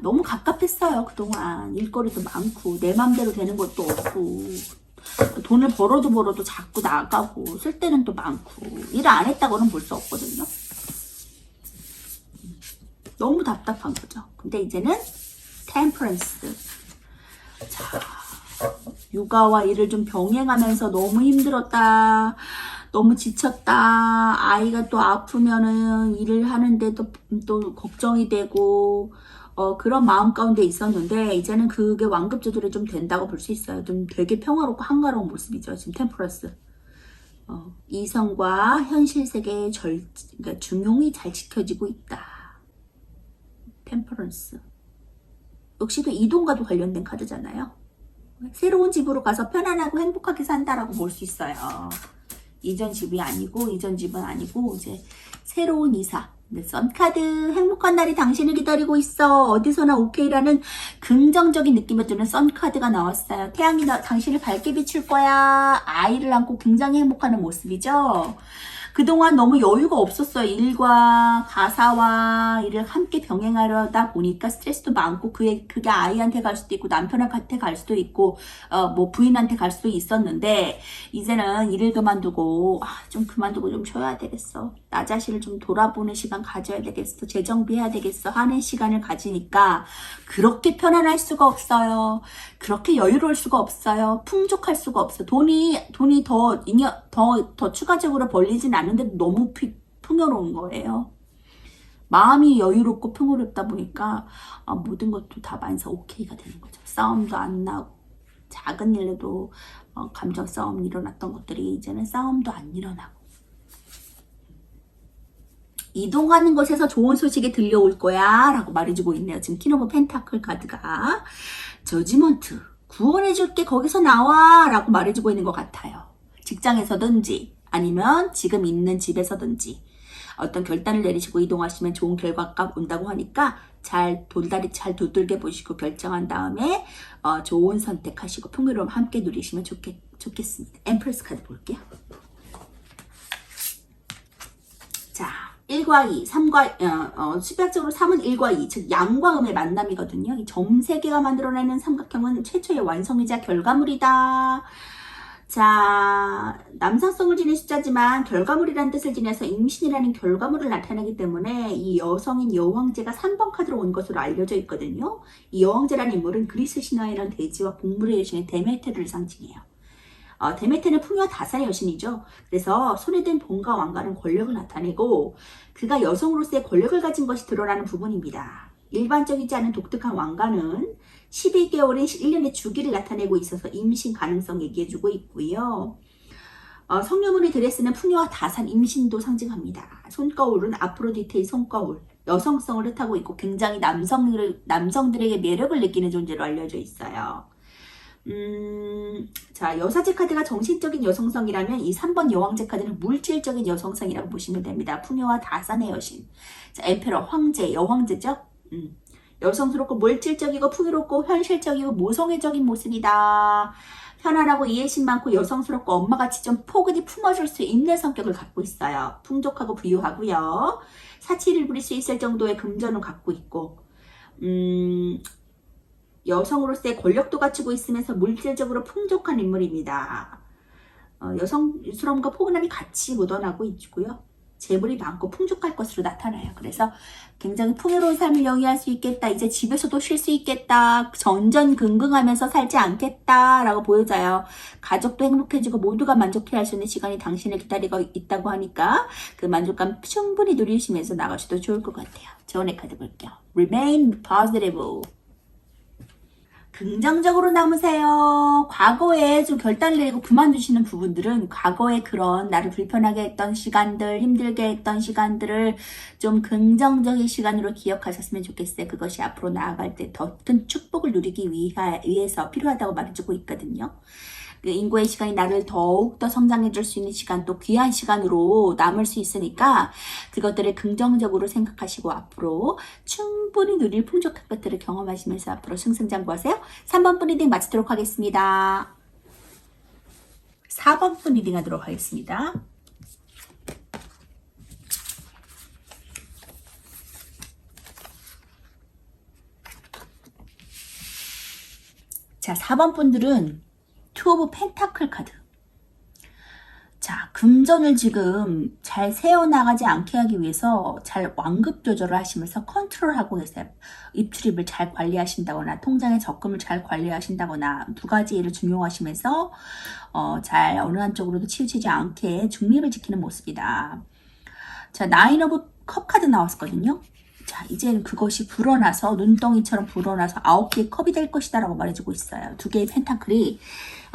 [SPEAKER 1] 너무 갑갑했어요. 그동안 일거리도 많고 내 맘대로 되는 것도 없고, 돈을 벌어도 자꾸 나가고 쓸 때는 또 많고, 일 안 했다고는 볼 수 없거든요. 너무 답답한 거죠. 근데 이제는 템퍼런스. 자, 육아와 일을 좀 병행하면서 너무 힘들었다, 너무 지쳤다, 아이가 또 아프면은 일을 하는데 또 걱정이 되고, 그런 마음 가운데 있었는데, 이제는 그게 완급 조절이 좀 된다고 볼 수 있어요. 좀 되게 평화롭고 한가로운 모습이죠. 지금 템퍼런스. 이성과 현실 세계의 그러니까 중용이 잘 지켜지고 있다. 템퍼런스. 역시도 이동과도 관련된 카드잖아요. 새로운 집으로 가서 편안하고 행복하게 산다라고 볼 수 있어요. 이전 집이 아니고, 이전 집은 아니고, 이제 새로운 이사. 썬카드, 행복한 날이 당신을 기다리고 있어. 어디서나 오케이라는 긍정적인 느낌을 주는 썬카드가 나왔어요. 태양이 당신을 밝게 비출 거야. 아이를 안고 굉장히 행복하는 모습이죠. 그동안 너무 여유가 없었어요. 일과 가사와 일을 함께 병행하려다 보니까 스트레스도 많고 그게 아이한테 갈 수도 있고 남편한테 갈 수도 있고 뭐 부인한테 갈 수도 있었는데 이제는 일을 그만두고 좀 그만두고 좀 쉬어야 되겠어. 나 자신을 좀 돌아보는 시간 가져야 되겠어. 재정비해야 되겠어 하는 시간을 가지니까 그렇게 편안할 수가 없어요. 그렇게 여유로울 수가 없어요. 풍족할 수가 없어요. 돈이 더 추가적으로 벌리진 않는데 너무 풍요로운 거예요. 마음이 여유롭고 풍요롭다 보니까 모든 것도 다 만사 오케이가 되는 거죠. 싸움도 안 나고 작은 일에도 감정 싸움 일어났던 것들이 이제는 싸움도 안 일어나고 이동하는 곳에서 좋은 소식이 들려올 거야 라고 말해주고 있네요. 지금 퀸 오브 펜타클 카드가 저지먼트 구원해줄게 거기서 나와 라고 말해주고 있는 것 같아요. 직장에서든지 아니면 지금 있는 집에서든지 어떤 결단을 내리시고 이동하시면 좋은 결과가 온다고 하니까 잘 도들게 보시고 결정한 다음에 좋은 선택하시고 풍요로움 함께 누리시면 좋겠습니다. 엠프레스 카드 볼게요. 자, 1과 2, 3과 수학적으로 3은 1과 2, 즉 양과 음의 만남이거든요. 이 점 3개가 만들어내는 삼각형은 최초의 완성이자 결과물이다. 자, 남성성을 지닌 숫자지만 결과물이라는 뜻을 지녀서 임신이라는 결과물을 나타내기 때문에 이 여성인 여왕제가 3번 카드로 온 것으로 알려져 있거든요. 이 여왕제라는 인물은 그리스 신화에 이런 대지와 곡물의 여신인 데메테르를 상징해요. 데메테는 풍요와 다산의 여신이죠. 그래서 손에 든 돈과 왕관은 권력을 나타내고 그가 여성으로서의 권력을 가진 것이 드러나는 부분입니다. 일반적이지 않은 독특한 왕관은 12개월인 1년의 주기를 나타내고 있어서 임신 가능성 얘기해주고 있고요. 성녀물의 드레스는 풍요와 다산, 임신도 상징합니다. 손거울은 아프로디테의 손거울, 여성성을 뜻하고 있고 굉장히 남성들에게 매력을 느끼는 존재로 알려져 있어요. 자, 여사제 카드가 정신적인 여성성이라면 이 3번 여왕제 카드는 물질적인 여성성이라고 보시면 됩니다. 풍요와 다산의 여신. 자, 엠페러, 황제, 여황제죠? 여성스럽고 물질적이고 풍요롭고 현실적이고 모성애적인 모습이다. 편안하고 이해심 많고 여성스럽고 엄마같이 좀 포근히 품어줄 수 있는 성격을 갖고 있어요. 풍족하고 부유하고요. 사치를 부릴 수 있을 정도의 금전을 갖고 있고 여성으로서의 권력도 갖추고 있으면서 물질적으로 풍족한 인물입니다. 여성스러움과 포근함이 같이 묻어나고 있고요. 재물이 많고 풍족할 것으로 나타나요. 그래서 굉장히 풍요로운 삶을 영위할 수 있겠다. 이제 집에서도 쉴 수 있겠다. 전전긍긍하면서 살지 않겠다 라고 보여져요. 가족도 행복해지고 모두가 만족해할 수 있는 시간이 당신을 기다리고 있다고 하니까 그 만족감 충분히 누리시면서 나가셔도 좋을 것 같아요. 좋은 카드 볼게요. Remain positive. 긍정적으로 남으세요. 과거에 좀 결단을 내리고 그만두시는 부분들은 과거에 그런 나를 불편하게 했던 시간들, 힘들게 했던 시간들을 좀 긍정적인 시간으로 기억하셨으면 좋겠어요. 그것이 앞으로 나아갈 때 더 큰 축복을 누리기 위해서 필요하다고 말해주고 있거든요. 그 인고의 시간이 나를 더욱더 성장해 줄 수 있는 시간, 또 귀한 시간으로 남을 수 있으니까 그것들을 긍정적으로 생각하시고 앞으로 충분히 누릴 풍족한 것들을 경험하시면서 앞으로 승승장구하세요. 3번 분 리딩 마치도록 하겠습니다. 4번 분 리딩 하도록 하겠습니다. 자, 4번 분들은 투 오브 펜타클 카드. 자, 금전을 지금 잘 세워나가지 않게 하기 위해서 잘 완급 조절을 하시면서 컨트롤하고 계세요. 입출입을 잘 관리하신다거나 통장의 적금을 잘 관리하신다거나 두 가지 일을 중용하시면서 잘 어느 한쪽으로도 치우치지 않게 중립을 지키는 모습이다. 자, 나인 오브 컵 카드 나왔거든요. 자, 이제는 그것이 불어나서 눈덩이처럼 불어나서 9개의 컵이 될 것이다 라고 말해주고 있어요. 2개의 펜타클이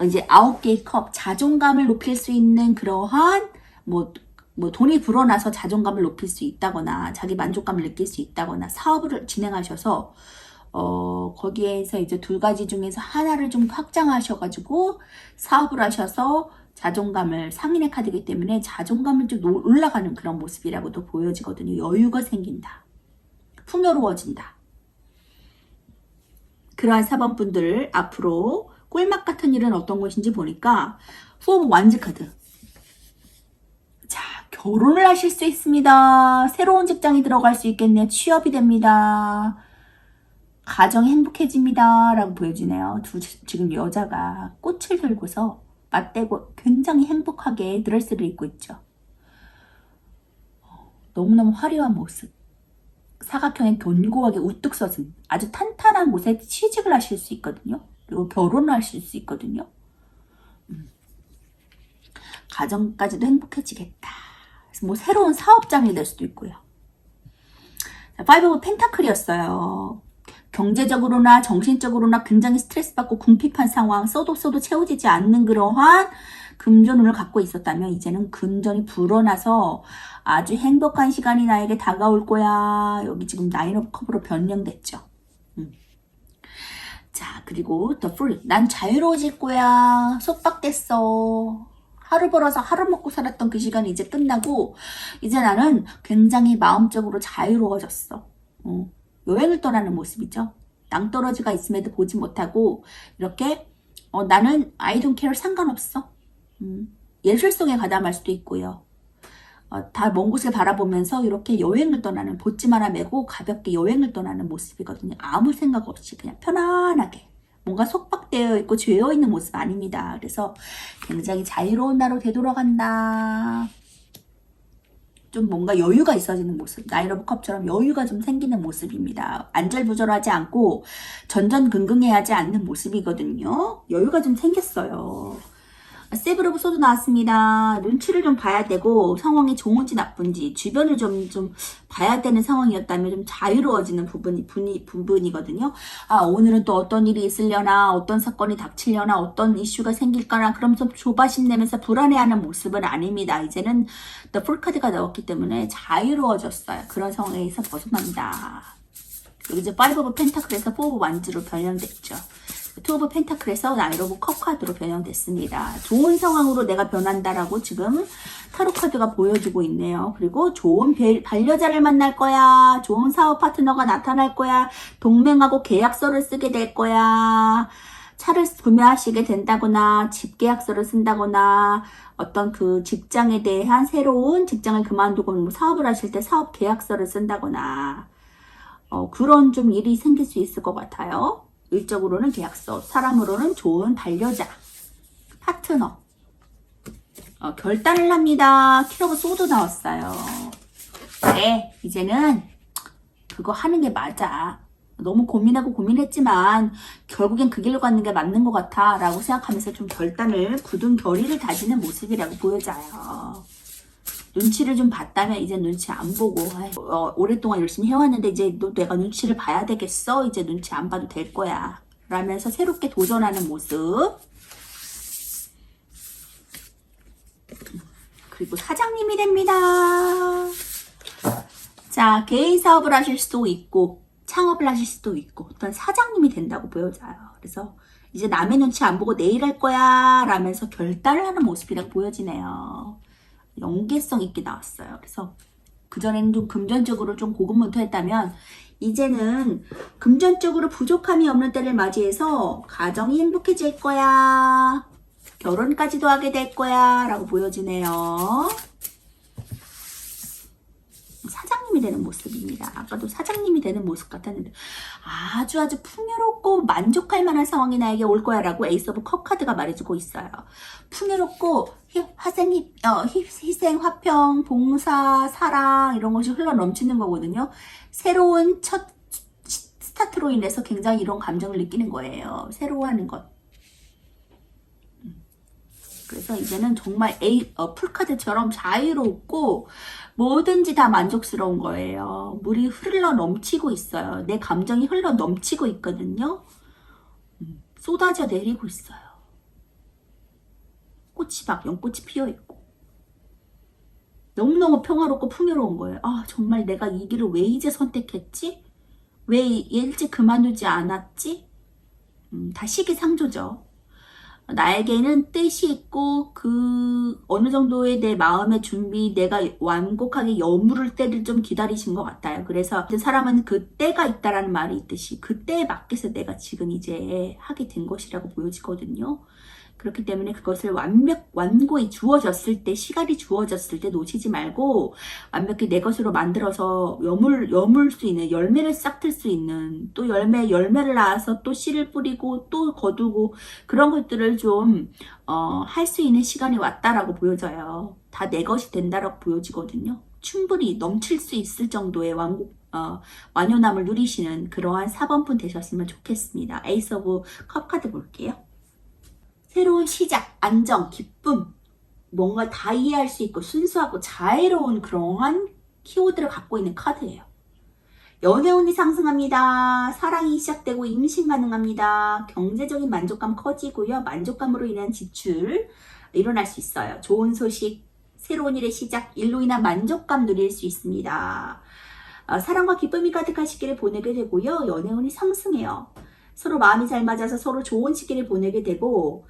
[SPEAKER 1] 이제 9개의 컵, 자존감을 높일 수 있는 그러한 뭐 돈이 불어나서 자존감을 높일 수 있다거나 자기 만족감을 느낄 수 있다거나 사업을 진행하셔서 거기에서 이제 두 가지 중에서 하나를 좀 확장하셔가지고 사업을 하셔서 자존감을, 상인의 카드이기 때문에 자존감을 좀 올라가는 그런 모습이라고도 보여지거든요. 여유가 생긴다. 풍요로워진다. 그러한 사범분들 앞으로 꿀맛 같은 일은 어떤 것인지 보니까 포 오브 완즈 카드. 자, 결혼을 하실 수 있습니다. 새로운 직장이 들어갈 수 있겠네요. 취업이 됩니다. 가정이 행복해집니다. 라고 보여지네요. 지금 여자가 꽃을 들고서 맞대고 굉장히 행복하게 드레스를 입고 있죠. 너무너무 화려한 모습. 사각형에 견고하게 우뚝 서은 아주 탄탄한 곳에 취직을 하실 수 있거든요. 그리고 결혼을 하실 수 있거든요. 가정까지도 행복해지겠다. 그래서 뭐 새로운 사업장이 될 수도 있고요. 파이브 오브 펜타클이었어요. 경제적으로나 정신적으로나 굉장히 스트레스 받고 궁핍한 상황, 써도 채워지지 않는 그러한 금전운을 갖고 있었다면 이제는 금전이 불어나서 아주 행복한 시간이 나에게 다가올 거야. 여기 지금 나인 오브 컵으로 변경됐죠. 자, 그리고 더 프리. 난 자유로워질 거야. 속박됐어. 하루 벌어서 하루 먹고 살았던 그 시간이 이제 끝나고 이제 나는 굉장히 마음적으로 자유로워졌어. 여행을 떠나는 모습이죠. 낭떠러지가 있음에도 보지 못하고 이렇게 나는 I don't care 상관없어. 예술성에 가담할 수도 있고요. 다 먼 곳을 바라보면서 이렇게 여행을 떠나는 보찜 하나 메고 가볍게 여행을 떠나는 모습이거든요. 아무 생각 없이 그냥 편안하게 뭔가 속박되어 있고 죄어 있는 모습 아닙니다. 그래서 굉장히 자유로운 나로 되돌아간다. 좀 뭔가 여유가 있어지는 모습. 나인 오브 컵처럼 여유가 좀 생기는 모습입니다. 안절부절하지 않고 전전긍긍해하지 않는 모습이거든요. 여유가 좀 생겼어요. 세븐 오브 소드 나왔습니다. 눈치를 좀 봐야 되고 상황이 좋은지 나쁜지 주변을 좀 봐야 되는 상황이었다면 좀 자유로워지는 부분이거든요. 오늘은 또 어떤 일이 있으려나, 어떤 사건이 닥치려나, 어떤 이슈가 생길까나 그러면서 조바심 내면서 불안해하는 모습은 아닙니다. 이제는 The Full 카드가 나왔기 때문에 자유로워졌어요. 그런 상황에서 벗어납니다. 여기 이제 5 오브 펜타클에서 4 오브 완즈로 변형됐죠. 2 오브 펜타클에서 나인 오브 컵 카드로 변형됐습니다. 좋은 상황으로 내가 변한다라고 지금 타로 카드가 보여주고 있네요. 그리고 좋은 반려자를 만날 거야. 좋은 사업 파트너가 나타날 거야. 동맹하고 계약서를 쓰게 될 거야. 차를 구매하시게 된다거나 집 계약서를 쓴다거나 어떤 그 직장에 대한 새로운 직장을 그만두고 뭐 사업을 하실 때 사업 계약서를 쓴다거나 그런 좀 일이 생길 수 있을 것 같아요. 일적으로는 계약서, 사람으로는 좋은 반려자, 파트너. 결단을 합니다. 킬 오브 소드 나왔어요. 네, 이제는 그거 하는 게 맞아. 너무 고민하고 고민했지만 결국엔 그 길로 가는 게 맞는 것 같아 라고 생각하면서 좀 굳은 결의를 다지는 모습이라고 보여져요. 눈치를 좀 봤다면 이제 눈치 안 보고 오랫동안 열심히 해왔는데 이제 너 내가 눈치를 봐야 되겠어? 이제 눈치 안 봐도 될 거야 라면서 새롭게 도전하는 모습. 그리고 사장님이 됩니다. 자, 개인 사업을 하실 수도 있고 창업을 하실 수도 있고 어떤 사장님이 된다고 보여져요. 그래서 이제 남의 눈치 안 보고 내일 할 거야 라면서 결단을 하는 모습이라고 보여지네요. 연계성 있게 나왔어요. 그래서 그전에는 좀 금전적으로 좀 고군분투했다면 이제는 금전적으로 부족함이 없는 때를 맞이해서 가정이 행복해질 거야. 결혼까지도 하게 될 거야 라고 보여지네요. 사장님이 되는 모습입니다. 아까도 사장님이 되는 모습 같았는데 아주 풍요롭고 만족할 만한 상황이 나에게 올 거야 라고 에이스 오브 컵 카드가 말해주고 있어요. 풍요롭고 희생, 화평, 봉사, 사랑 이런 것이 흘러 넘치는 거거든요. 새로운 첫 스타트로 인해서 굉장히 이런 감정을 느끼는 거예요. 새로 하는 것. 그래서 이제는 정말 풀카드처럼 자유롭고 뭐든지 다 만족스러운 거예요. 물이 흘러 넘치고 있어요. 내 감정이 흘러 넘치고 있거든요. 쏟아져 내리고 있어요. 꽃이 막 연꽃이 피어있고 너무너무 평화롭고 풍요로운 거예요. 정말 내가 이 길을 왜 이제 선택했지? 왜 일찍 그만두지 않았지? 다 시기상조죠. 나에게는 뜻이 있고 그 어느 정도의 내 마음의 준비, 내가 완곡하게 여물을 때를 좀 기다리신 것 같아요. 그래서 사람은 그 때가 있다라는 말이 있듯이 그 때에 맞게서 내가 지금 이제 하게 된 것이라고 보여지거든요. 그렇기 때문에 그것을 완고히 주어졌을 때, 시간이 주어졌을 때 놓치지 말고 완벽히 내 것으로 만들어서 여물 수 있는, 열매를 싹틀 수 있는, 또 열매를 낳아서 또 씨를 뿌리고 또 거두고 그런 것들을 좀, 할 수 있는 시간이 왔다라고 보여져요. 다 내 것이 된다라고 보여지거든요. 충분히 넘칠 수 있을 정도의 완연함을 누리시는 그러한 사번분 되셨으면 좋겠습니다. 에이스 오브 컵 카드 볼게요. 새로운 시작, 안정, 기쁨, 뭔가 다 이해할 수 있고 순수하고 자애로운 그러한 키워드를 갖고 있는 카드예요. 연애운이 상승합니다. 사랑이 시작되고 임신 가능합니다. 경제적인 만족감 커지고요. 만족감으로 인한 지출 일어날 수 있어요. 좋은 소식, 새로운 일의 시작, 일로 인한 만족감 누릴 수 있습니다. 사랑과 기쁨이 가득한 시기를 보내게 되고요. 연애운이 상승해요. 서로 마음이 잘 맞아서 서로 좋은 시기를 보내게 되고,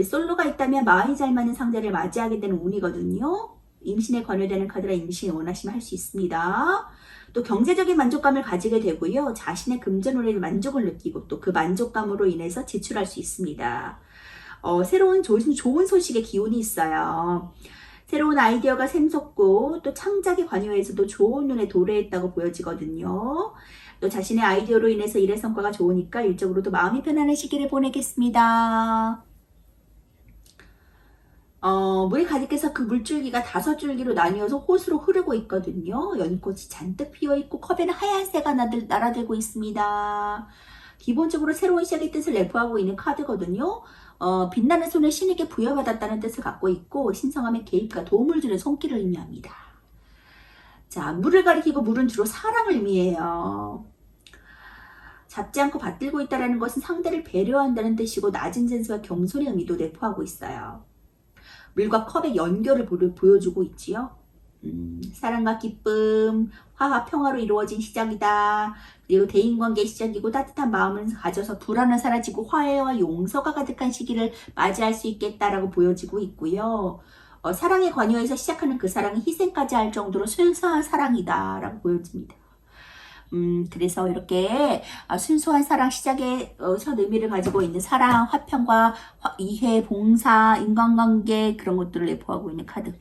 [SPEAKER 1] 솔로가 있다면 마음이 잘 맞는 상대를 맞이하게 되는 운이거든요. 임신에 관여되는 카드라 임신 원하시면 할 수 있습니다. 또 경제적인 만족감을 가지게 되고요. 자신의 금전운에 만족을 느끼고 또 그 만족감으로 인해서 지출할 수 있습니다. 새로운 좋은 소식의 기운이 있어요. 새로운 아이디어가 샘솟고 또 창작에 관여해서도 좋은 눈에 도래했다고 보여지거든요. 또 자신의 아이디어로 인해서 일의 성과가 좋으니까 일적으로도 마음이 편안한 시기를 보내겠습니다. 물이 가득해서 그 물줄기가 5줄기로 나뉘어서 호수로 흐르고 있거든요. 연꽃이 잔뜩 피어있고 컵에는 하얀 새가 날아들고 있습니다. 기본적으로 새로운 시작의 뜻을 내포하고 있는 카드거든요. 빛나는 손을 신에게 부여받았다는 뜻을 갖고 있고 신성함의 개입과 도움을 주는 손길을 의미합니다. 자, 물을 가리키고 물은 주로 사랑을 의미해요. 잡지 않고 받들고 있다는 것은 상대를 배려한다는 뜻이고 낮은 센스와 겸손의 의미도 내포하고 있어요. 물과 컵의 연결을 보여주고 있지요. 사랑과 기쁨, 화와 평화로 이루어진 시작이다. 그리고 대인관계의 시작이고 따뜻한 마음을 가져서 불안은 사라지고 화해와 용서가 가득한 시기를 맞이할 수 있겠다라고 보여지고 있고요. 사랑에 관여해서 시작하는 그 사랑이 희생까지 할 정도로 순수한 사랑이다 라고 보여집니다. 그래서 이렇게 순수한 사랑 시작의 첫 의미를 가지고 있는 사랑, 화평과 이해, 봉사, 인간관계 그런 것들을 내포하고 있는 카드.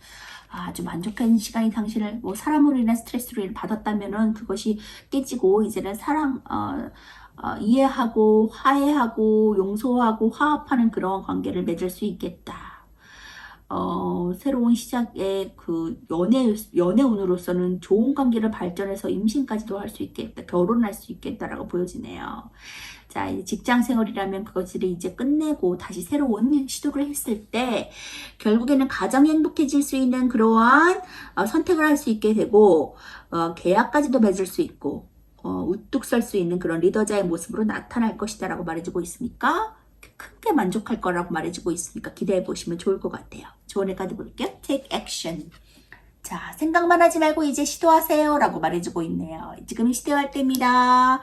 [SPEAKER 1] 아주 만족한 시간이 당신을 사람으로 인한 스트레스로 받았다면은 그것이 깨지고 이제는 사랑, 이해하고 화해하고 용서하고 화합하는 그런 관계를 맺을 수 있겠다. 새로운 시작의 그 연애운으로서는 좋은 관계를 발전해서 임신까지도 할 수 있겠다, 결혼할 수 있겠다라고 보여지네요. 자, 이제 직장 생활이라면 그것을 이제 끝내고 다시 새로운 시도를 했을 때 결국에는 가정이 행복해질 수 있는 그러한 선택을 할 수 있게 되고 계약까지도 맺을 수 있고 우뚝 설 수 있는 그런 리더자의 모습으로 나타날 것이다 라고 말해주고 있으니까 크게 만족할 거라고 말해주고 있으니까 기대해 보시면 좋을 것 같아요. 조언의 카드 볼게요. Take action. 자, 생각만 하지 말고 이제 시도하세요 라고 말해주고 있네요. 지금이 시도할 때입니다.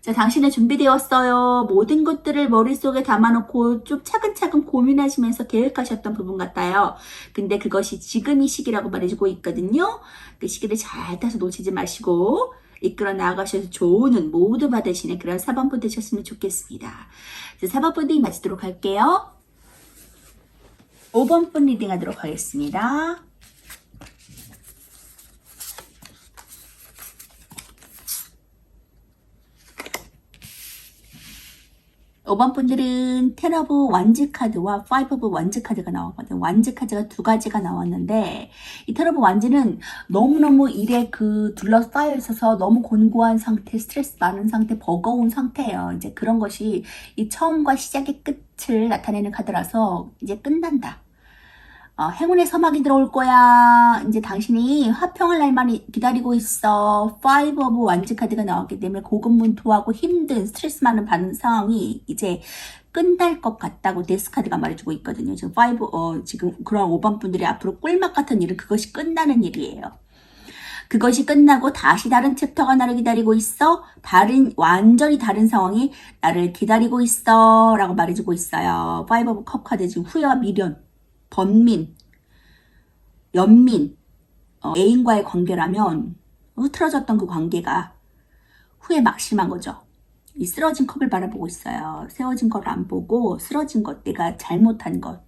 [SPEAKER 1] 자, 당신은 준비되었어요. 모든 것들을 머릿속에 담아놓고 좀 차근차근 고민하시면서 계획하셨던 부분 같아요. 근데 그것이 지금이 시기라고 말해주고 있거든요. 그 시기를 잘 타서 놓치지 마시고 이끌어 나아가셔서 좋은 운 모두 받으시는 그런 4번분 되셨으면 좋겠습니다. 자, 4번분 리딩 마치도록 할게요. 5번분 리딩 하도록 하겠습니다. 5번 분들은 텐 오브 완즈 카드와 파이브 오브 완즈 카드가 나왔거든요. 완즈 카드가 2가지가 나왔는데 이 텐 오브 완즈는 너무너무 일에 둘러싸여 있어서 너무 곤고한 상태, 스트레스 많은 상태, 버거운 상태예요. 이제 그런 것이 이 처음과 시작의 끝을 나타내는 카드라서 이제 끝난다. 행운의 서막이 들어올 거야. 이제 당신이 화평할 날만 기다리고 있어. 5 오브 완즈 카드가 나왔기 때문에 고군분투하고 힘든 스트레스 많은 받는 상황이 이제 끝날 것 같다고 데스 카드가 말해주고 있거든요. 지금 그런 5번 분들이 앞으로 꿀맛 같은 일은 그것이 끝나는 일이에요. 그것이 끝나고 다시 다른 챕터가 나를 기다리고 있어. 완전히 다른 상황이 나를 기다리고 있어. 라고 말해주고 있어요. 파이브 오브 컵 카드 지금 후회와 미련, 번민, 연민, 애인과의 관계라면 흐트러졌던 그 관계가 후회 막심한 거죠. 이 쓰러진 컵을 바라보고 있어요. 세워진 걸 안 보고 쓰러진 것, 내가 잘못한 것,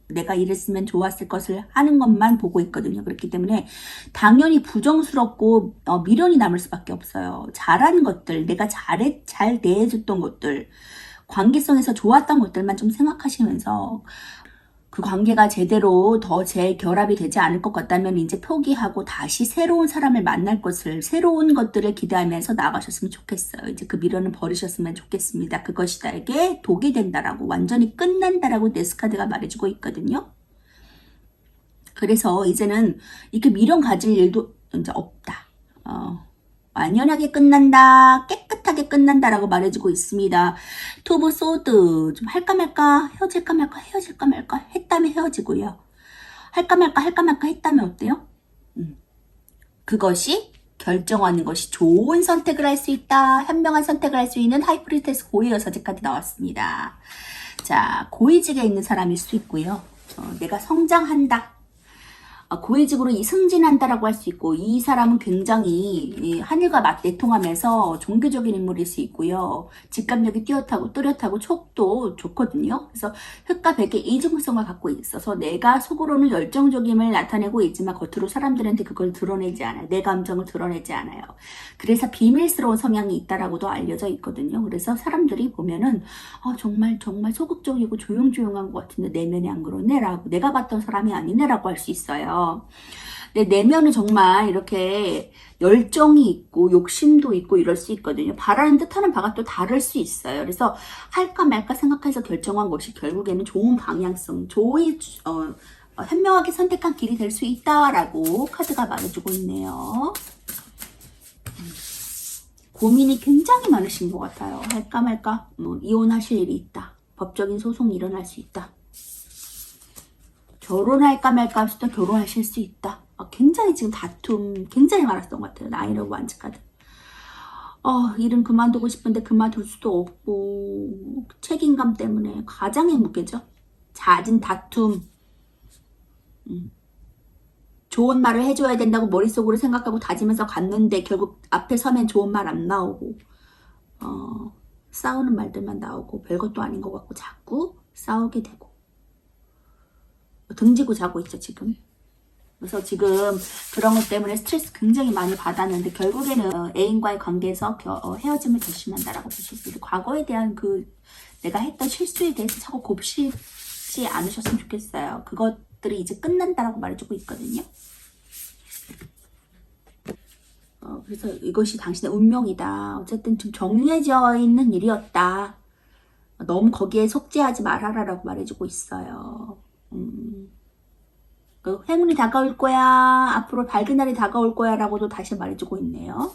[SPEAKER 1] 내가 이랬으면 좋았을 것을 하는 것만 보고 있거든요. 그렇기 때문에 당연히 부정스럽고 미련이 남을 수밖에 없어요. 잘한 것들, 내가 잘 대해줬던 것들, 관계성에서 좋았던 것들만 좀 생각하시면서 그 관계가 제대로 더 재결합이 되지 않을 것 같다면 이제 포기하고 다시 새로운 사람을 만날 것을, 새로운 것들을 기대하면서 나가셨으면 좋겠어요. 이제 그 미련을 버리셨으면 좋겠습니다. 그것이 나에게 독이 된다라고, 완전히 끝난다라고 네스카드가 말해주고 있거든요. 그래서 이제는 이렇게 미련 가질 일도 이제 없다. 완연하게 끝난다, 깨끗하게 끝난다라고 말해주고 있습니다. 투브 소드, 좀 할까 말까, 헤어질까 말까, 헤어질까 말까 했다면 헤어지고요. 할까 말까 했다면 어때요? 그것이 결정하는 것이 좋은 선택을 할 수 있다. 현명한 선택을 할 수 있는 하이프리테스 고위 여사제 카드 나왔습니다. 자, 고위직에 있는 사람일 수 있고요. 내가 성장한다. 고위직으로 승진한다라고 할 수 있고, 이 사람은 굉장히 하늘과 맞대통하면서 종교적인 인물일 수 있고요. 직감력이 뚜렷하고 촉도 좋거든요. 그래서 흑과 백의 이중성을 갖고 있어서 내가 속으로는 열정적임을 나타내고 있지만 겉으로 사람들한테 그걸 드러내지 않아요. 내 감정을 드러내지 않아요. 그래서 비밀스러운 성향이 있다라고도 알려져 있거든요. 그래서 사람들이 보면은 정말 소극적이고 조용한 것 같은데 내면이 안 그러네 라고, 내가 봤던 사람이 아니네 라고 할 수 있어요. 내 내면은 정말 이렇게 열정이 있고 욕심도 있고 이럴 수 있거든요. 바라는 뜻하는 바가 또 다를 수 있어요. 그래서 할까 말까 생각해서 결정한 것이 결국에는 좋은 방향성, 현명하게 선택한 길이 될 수 있다라고 카드가 말해주고 있네요. 고민이 굉장히 많으신 것 같아요. 할까 말까, 이혼하실 일이 있다. 법적인 소송이 일어날 수 있다. 결혼할까 말까 할 수도 결혼하실 수 있다. 굉장히 지금 다툼 굉장히 많았던 것 같아요. 나이를 완치 카드. 일은 그만두고 싶은데 그만둘 수도 없고, 책임감 때문에 가장의 무게죠. 잦은 다툼. 좋은 말을 해줘야 된다고 머릿속으로 생각하고 다지면서 갔는데 결국 앞에 서면 좋은 말 안 나오고, 싸우는 말들만 나오고 별것도 아닌 것 같고 자꾸 싸우게 되고, 등지고 자고 있죠 지금. 그래서 지금 그런 것 때문에 스트레스 굉장히 많이 받았는데 결국에는 애인과의 관계에서 헤어짐을 결심한다라고 보실 수 있어요. 과거에 대한 내가 했던 실수에 대해서 자꾸 곱씹지 않으셨으면 좋겠어요. 그것들이 이제 끝난다라고 말해주고 있거든요. 그래서 이것이 당신의 운명이다. 어쨌든 좀 정해져 있는 일이었다. 너무 거기에 속죄하지 말아라라고 말해주고 있어요. 행운이 다가올 거야. 앞으로 밝은 날이 다가올 거야 라고도 다시 말해주고 있네요.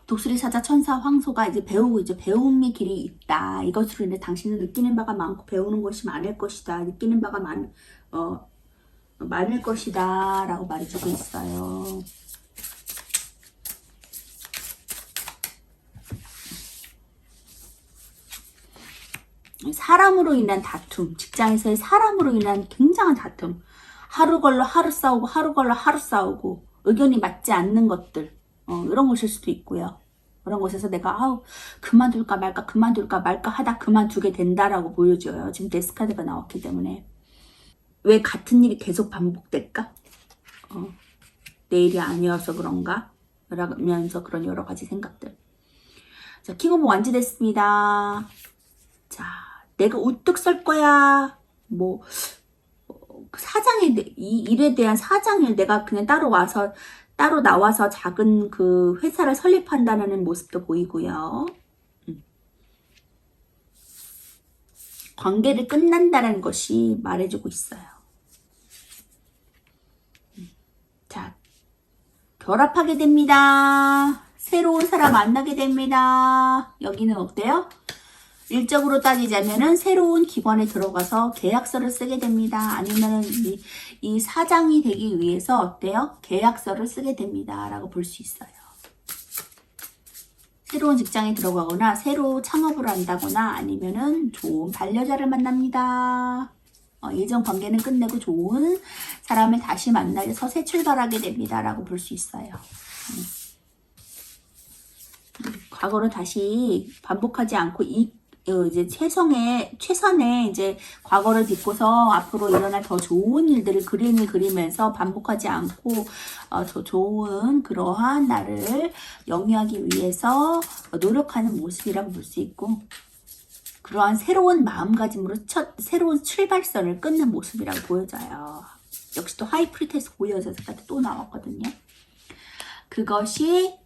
[SPEAKER 1] 독수리 사자 천사 황소가 이제 배움의 길이 있다. 이것으로 인해 당신은 느끼는 바가 많고 배우는 것이 많을 것이다. 느끼는 바가 많을 것이다 라고 말해주고 있어요. 사람으로 인한 다툼, 직장에서의 사람으로 인한 굉장한 다툼, 하루 걸러 하루 싸우고 의견이 맞지 않는 것들, 이런 것일 수도 있고요. 그런 곳에서 내가 그만둘까 말까 하다 그만두게 된다라고 보여줘요. 지금 데스카드가 나왔기 때문에. 왜 같은 일이 계속 반복될까? 내 일이 아니어서 그런가? 라면서 그런 여러 가지 생각들. 자, 킹 오브 완즈 됐습니다. 자, 내가 우뚝 설 거야. 이 일에 대한 사장을 내가 그냥 따로 나와서 작은 그 회사를 설립한다는 모습도 보이고요. 관계를 끝난다는 것이 말해주고 있어요. 자, 결합하게 됩니다. 새로운 사람 만나게 됩니다. 여기는 어때요? 일적으로 따지자면은 새로운 기관에 들어가서 계약서를 쓰게 됩니다. 아니면은 이 사장이 되기 위해서 어때요? 계약서를 쓰게 됩니다. 라고 볼 수 있어요. 새로운 직장에 들어가거나 새로 창업을 한다거나 아니면은 좋은 반려자를 만납니다. 예전 관계는 끝내고 좋은 사람을 다시 만나서 새 출발하게 됩니다. 라고 볼 수 있어요. 과거를 다시 반복하지 않고 이제 최선의 이제 과거를 딛고서 앞으로 일어날 더 좋은 일들을 그림을 그리면서 반복하지 않고 더 좋은 그러한 나를 영위하기 위해서 노력하는 모습이라고 볼 수 있고, 그러한 새로운 마음가짐으로 새로운 출발선을 끊는 모습이라고 보여져요. 역시 또 하이프리테스 고여자석한테 또 나왔거든요. 그것이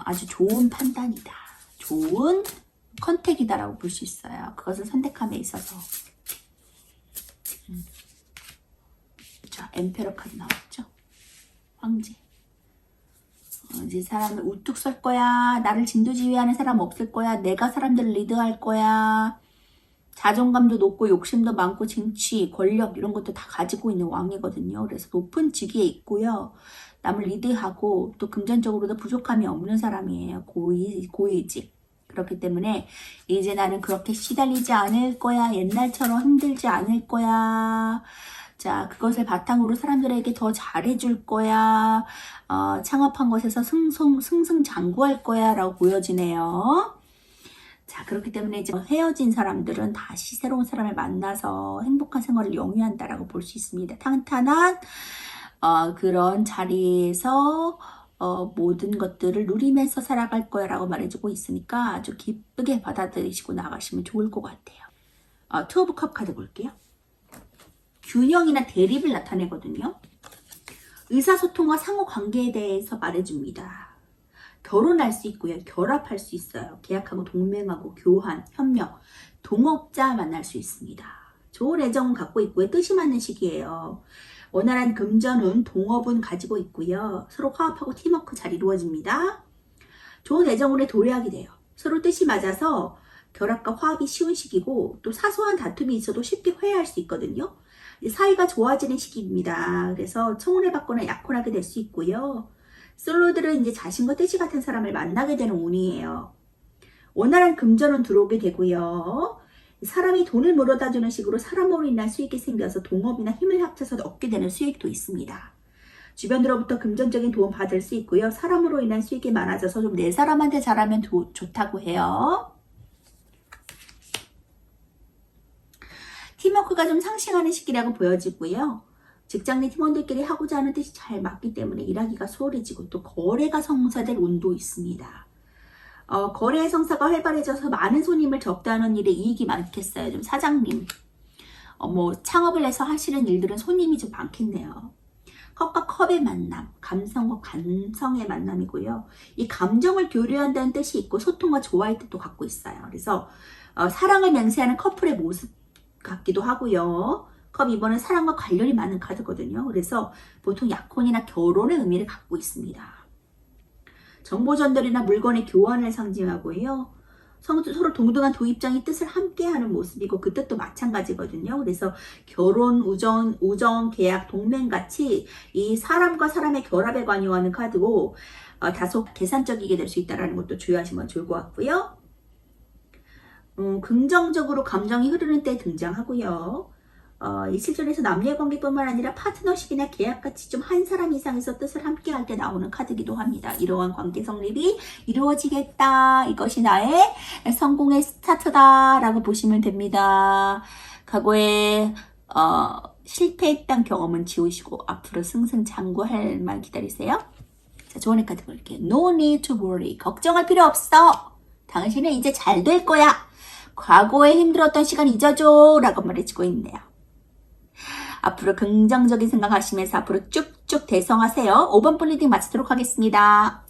[SPEAKER 1] 아주 좋은 판단이다. 좋은 컨택이다라고 볼 수 있어요. 그것을 선택함에 있어서. 자, 엠페러 카드 나왔죠? 황제. 이제 사람을 우뚝 설 거야. 나를 진두지휘하는 사람 없을 거야. 내가 사람들을 리드할 거야. 자존감도 높고 욕심도 많고 쟁취, 권력 이런 것도 다 가지고 있는 왕이거든요. 그래서 높은 직위에 있고요. 남을 리드하고 또 금전적으로도 부족함이 없는 사람이에요. 고위직. 그렇기 때문에 이제 나는 그렇게 시달리지 않을 거야. 옛날처럼 힘들지 않을 거야. 자, 그것을 바탕으로 사람들에게 더 잘해줄 거야. 창업한 것에서 승승장구할 거야. 라고 보여지네요. 자, 그렇기 때문에 이제 헤어진 사람들은 다시 새로운 사람을 만나서 행복한 생활을 영위한다라고 볼 수 있습니다. 탄탄한 그런 자리에서 모든 것들을 누리면서 살아갈 거야 라고 말해주고 있으니까 아주 기쁘게 받아들이시고 나가시면 좋을 것 같아요. 투 오브 컵 카드 볼게요. 균형이나 대립을 나타내거든요. 의사소통과 상호관계에 대해서 말해줍니다. 결혼할 수 있고요. 결합할 수 있어요. 계약하고 동맹하고 교환, 협력, 동업자 만날 수 있습니다. 좋은 애정은 갖고 있고요. 뜻이 맞는 시기예요. 원활한 금전운, 동업운 가지고 있고요. 서로 화합하고 팀워크 잘 이루어집니다. 좋은 애정운에 도래하게 돼요. 서로 뜻이 맞아서 결합과 화합이 쉬운 시기고 또 사소한 다툼이 있어도 쉽게 회해할 수 있거든요. 사이가 좋아지는 시기입니다. 그래서 청혼을 받거나 약혼하게 될 수 있고요. 솔로들은 이제 자신과 뜻이 같은 사람을 만나게 되는 운이에요. 원활한 금전운 들어오게 되고요. 사람이 돈을 물어다 주는 식으로 사람으로 인한 수익이 생겨서 동업이나 힘을 합쳐서 얻게 되는 수익도 있습니다. 주변으로부터 금전적인 도움 받을 수 있고요. 사람으로 인한 수익이 많아져서 좀 내 사람한테 잘하면 좋다고 해요. 팀워크가 좀 상승하는 시기라고 보여지고요. 직장 내 팀원들끼리 하고자 하는 뜻이 잘 맞기 때문에 일하기가 수월해지고 또 거래가 성사될 운도 있습니다. 거래 성사가 활발해져서 많은 손님을 접대하는 일에 이익이 많겠어요. 좀 사장님, 창업을 해서 하시는 일들은 손님이 좀 많겠네요. 컵과 컵의 만남, 감성과 감성의 만남이고요. 이 감정을 교류한다는 뜻이 있고 소통과 조화의 뜻도 갖고 있어요. 그래서 사랑을 맹세하는 커플의 모습 같기도 하고요. 컵 2번은 사랑과 관련이 많은 카드거든요. 그래서 보통 약혼이나 결혼의 의미를 갖고 있습니다. 정보 전달이나 물건의 교환을 상징하고요. 서로 동등한 두 입장의 뜻을 함께하는 모습이고 그 뜻도 마찬가지거든요. 그래서 결혼, 우정, 계약, 동맹같이 이 사람과 사람의 결합에 관여하는 카드고 다소 계산적이게 될 수 있다는 것도 주의하시면 좋을 것 같고요. 긍정적으로 감정이 흐르는 때 등장하고요. 이 실존에서 남녀의 관계뿐만 아니라 파트너십이나 계약같이 좀 한 사람 이상에서 뜻을 함께 할 때 나오는 카드기도 합니다. 이러한 관계 성립이 이루어지겠다. 이것이 나의 성공의 스타트다 라고 보시면 됩니다. 과거에 실패했던 경험은 지우시고 앞으로 승승장구할 만 기다리세요. 자, 조언의 카드 볼게요. No need to worry. 걱정할 필요 없어. 당신은 이제 잘 될 거야. 과거에 힘들었던 시간 잊어줘 라고 말해주고 있네요. 앞으로 긍정적인 생각하시면서 앞으로 쭉쭉 대성하세요. 5번 분 리딩 마치도록 하겠습니다.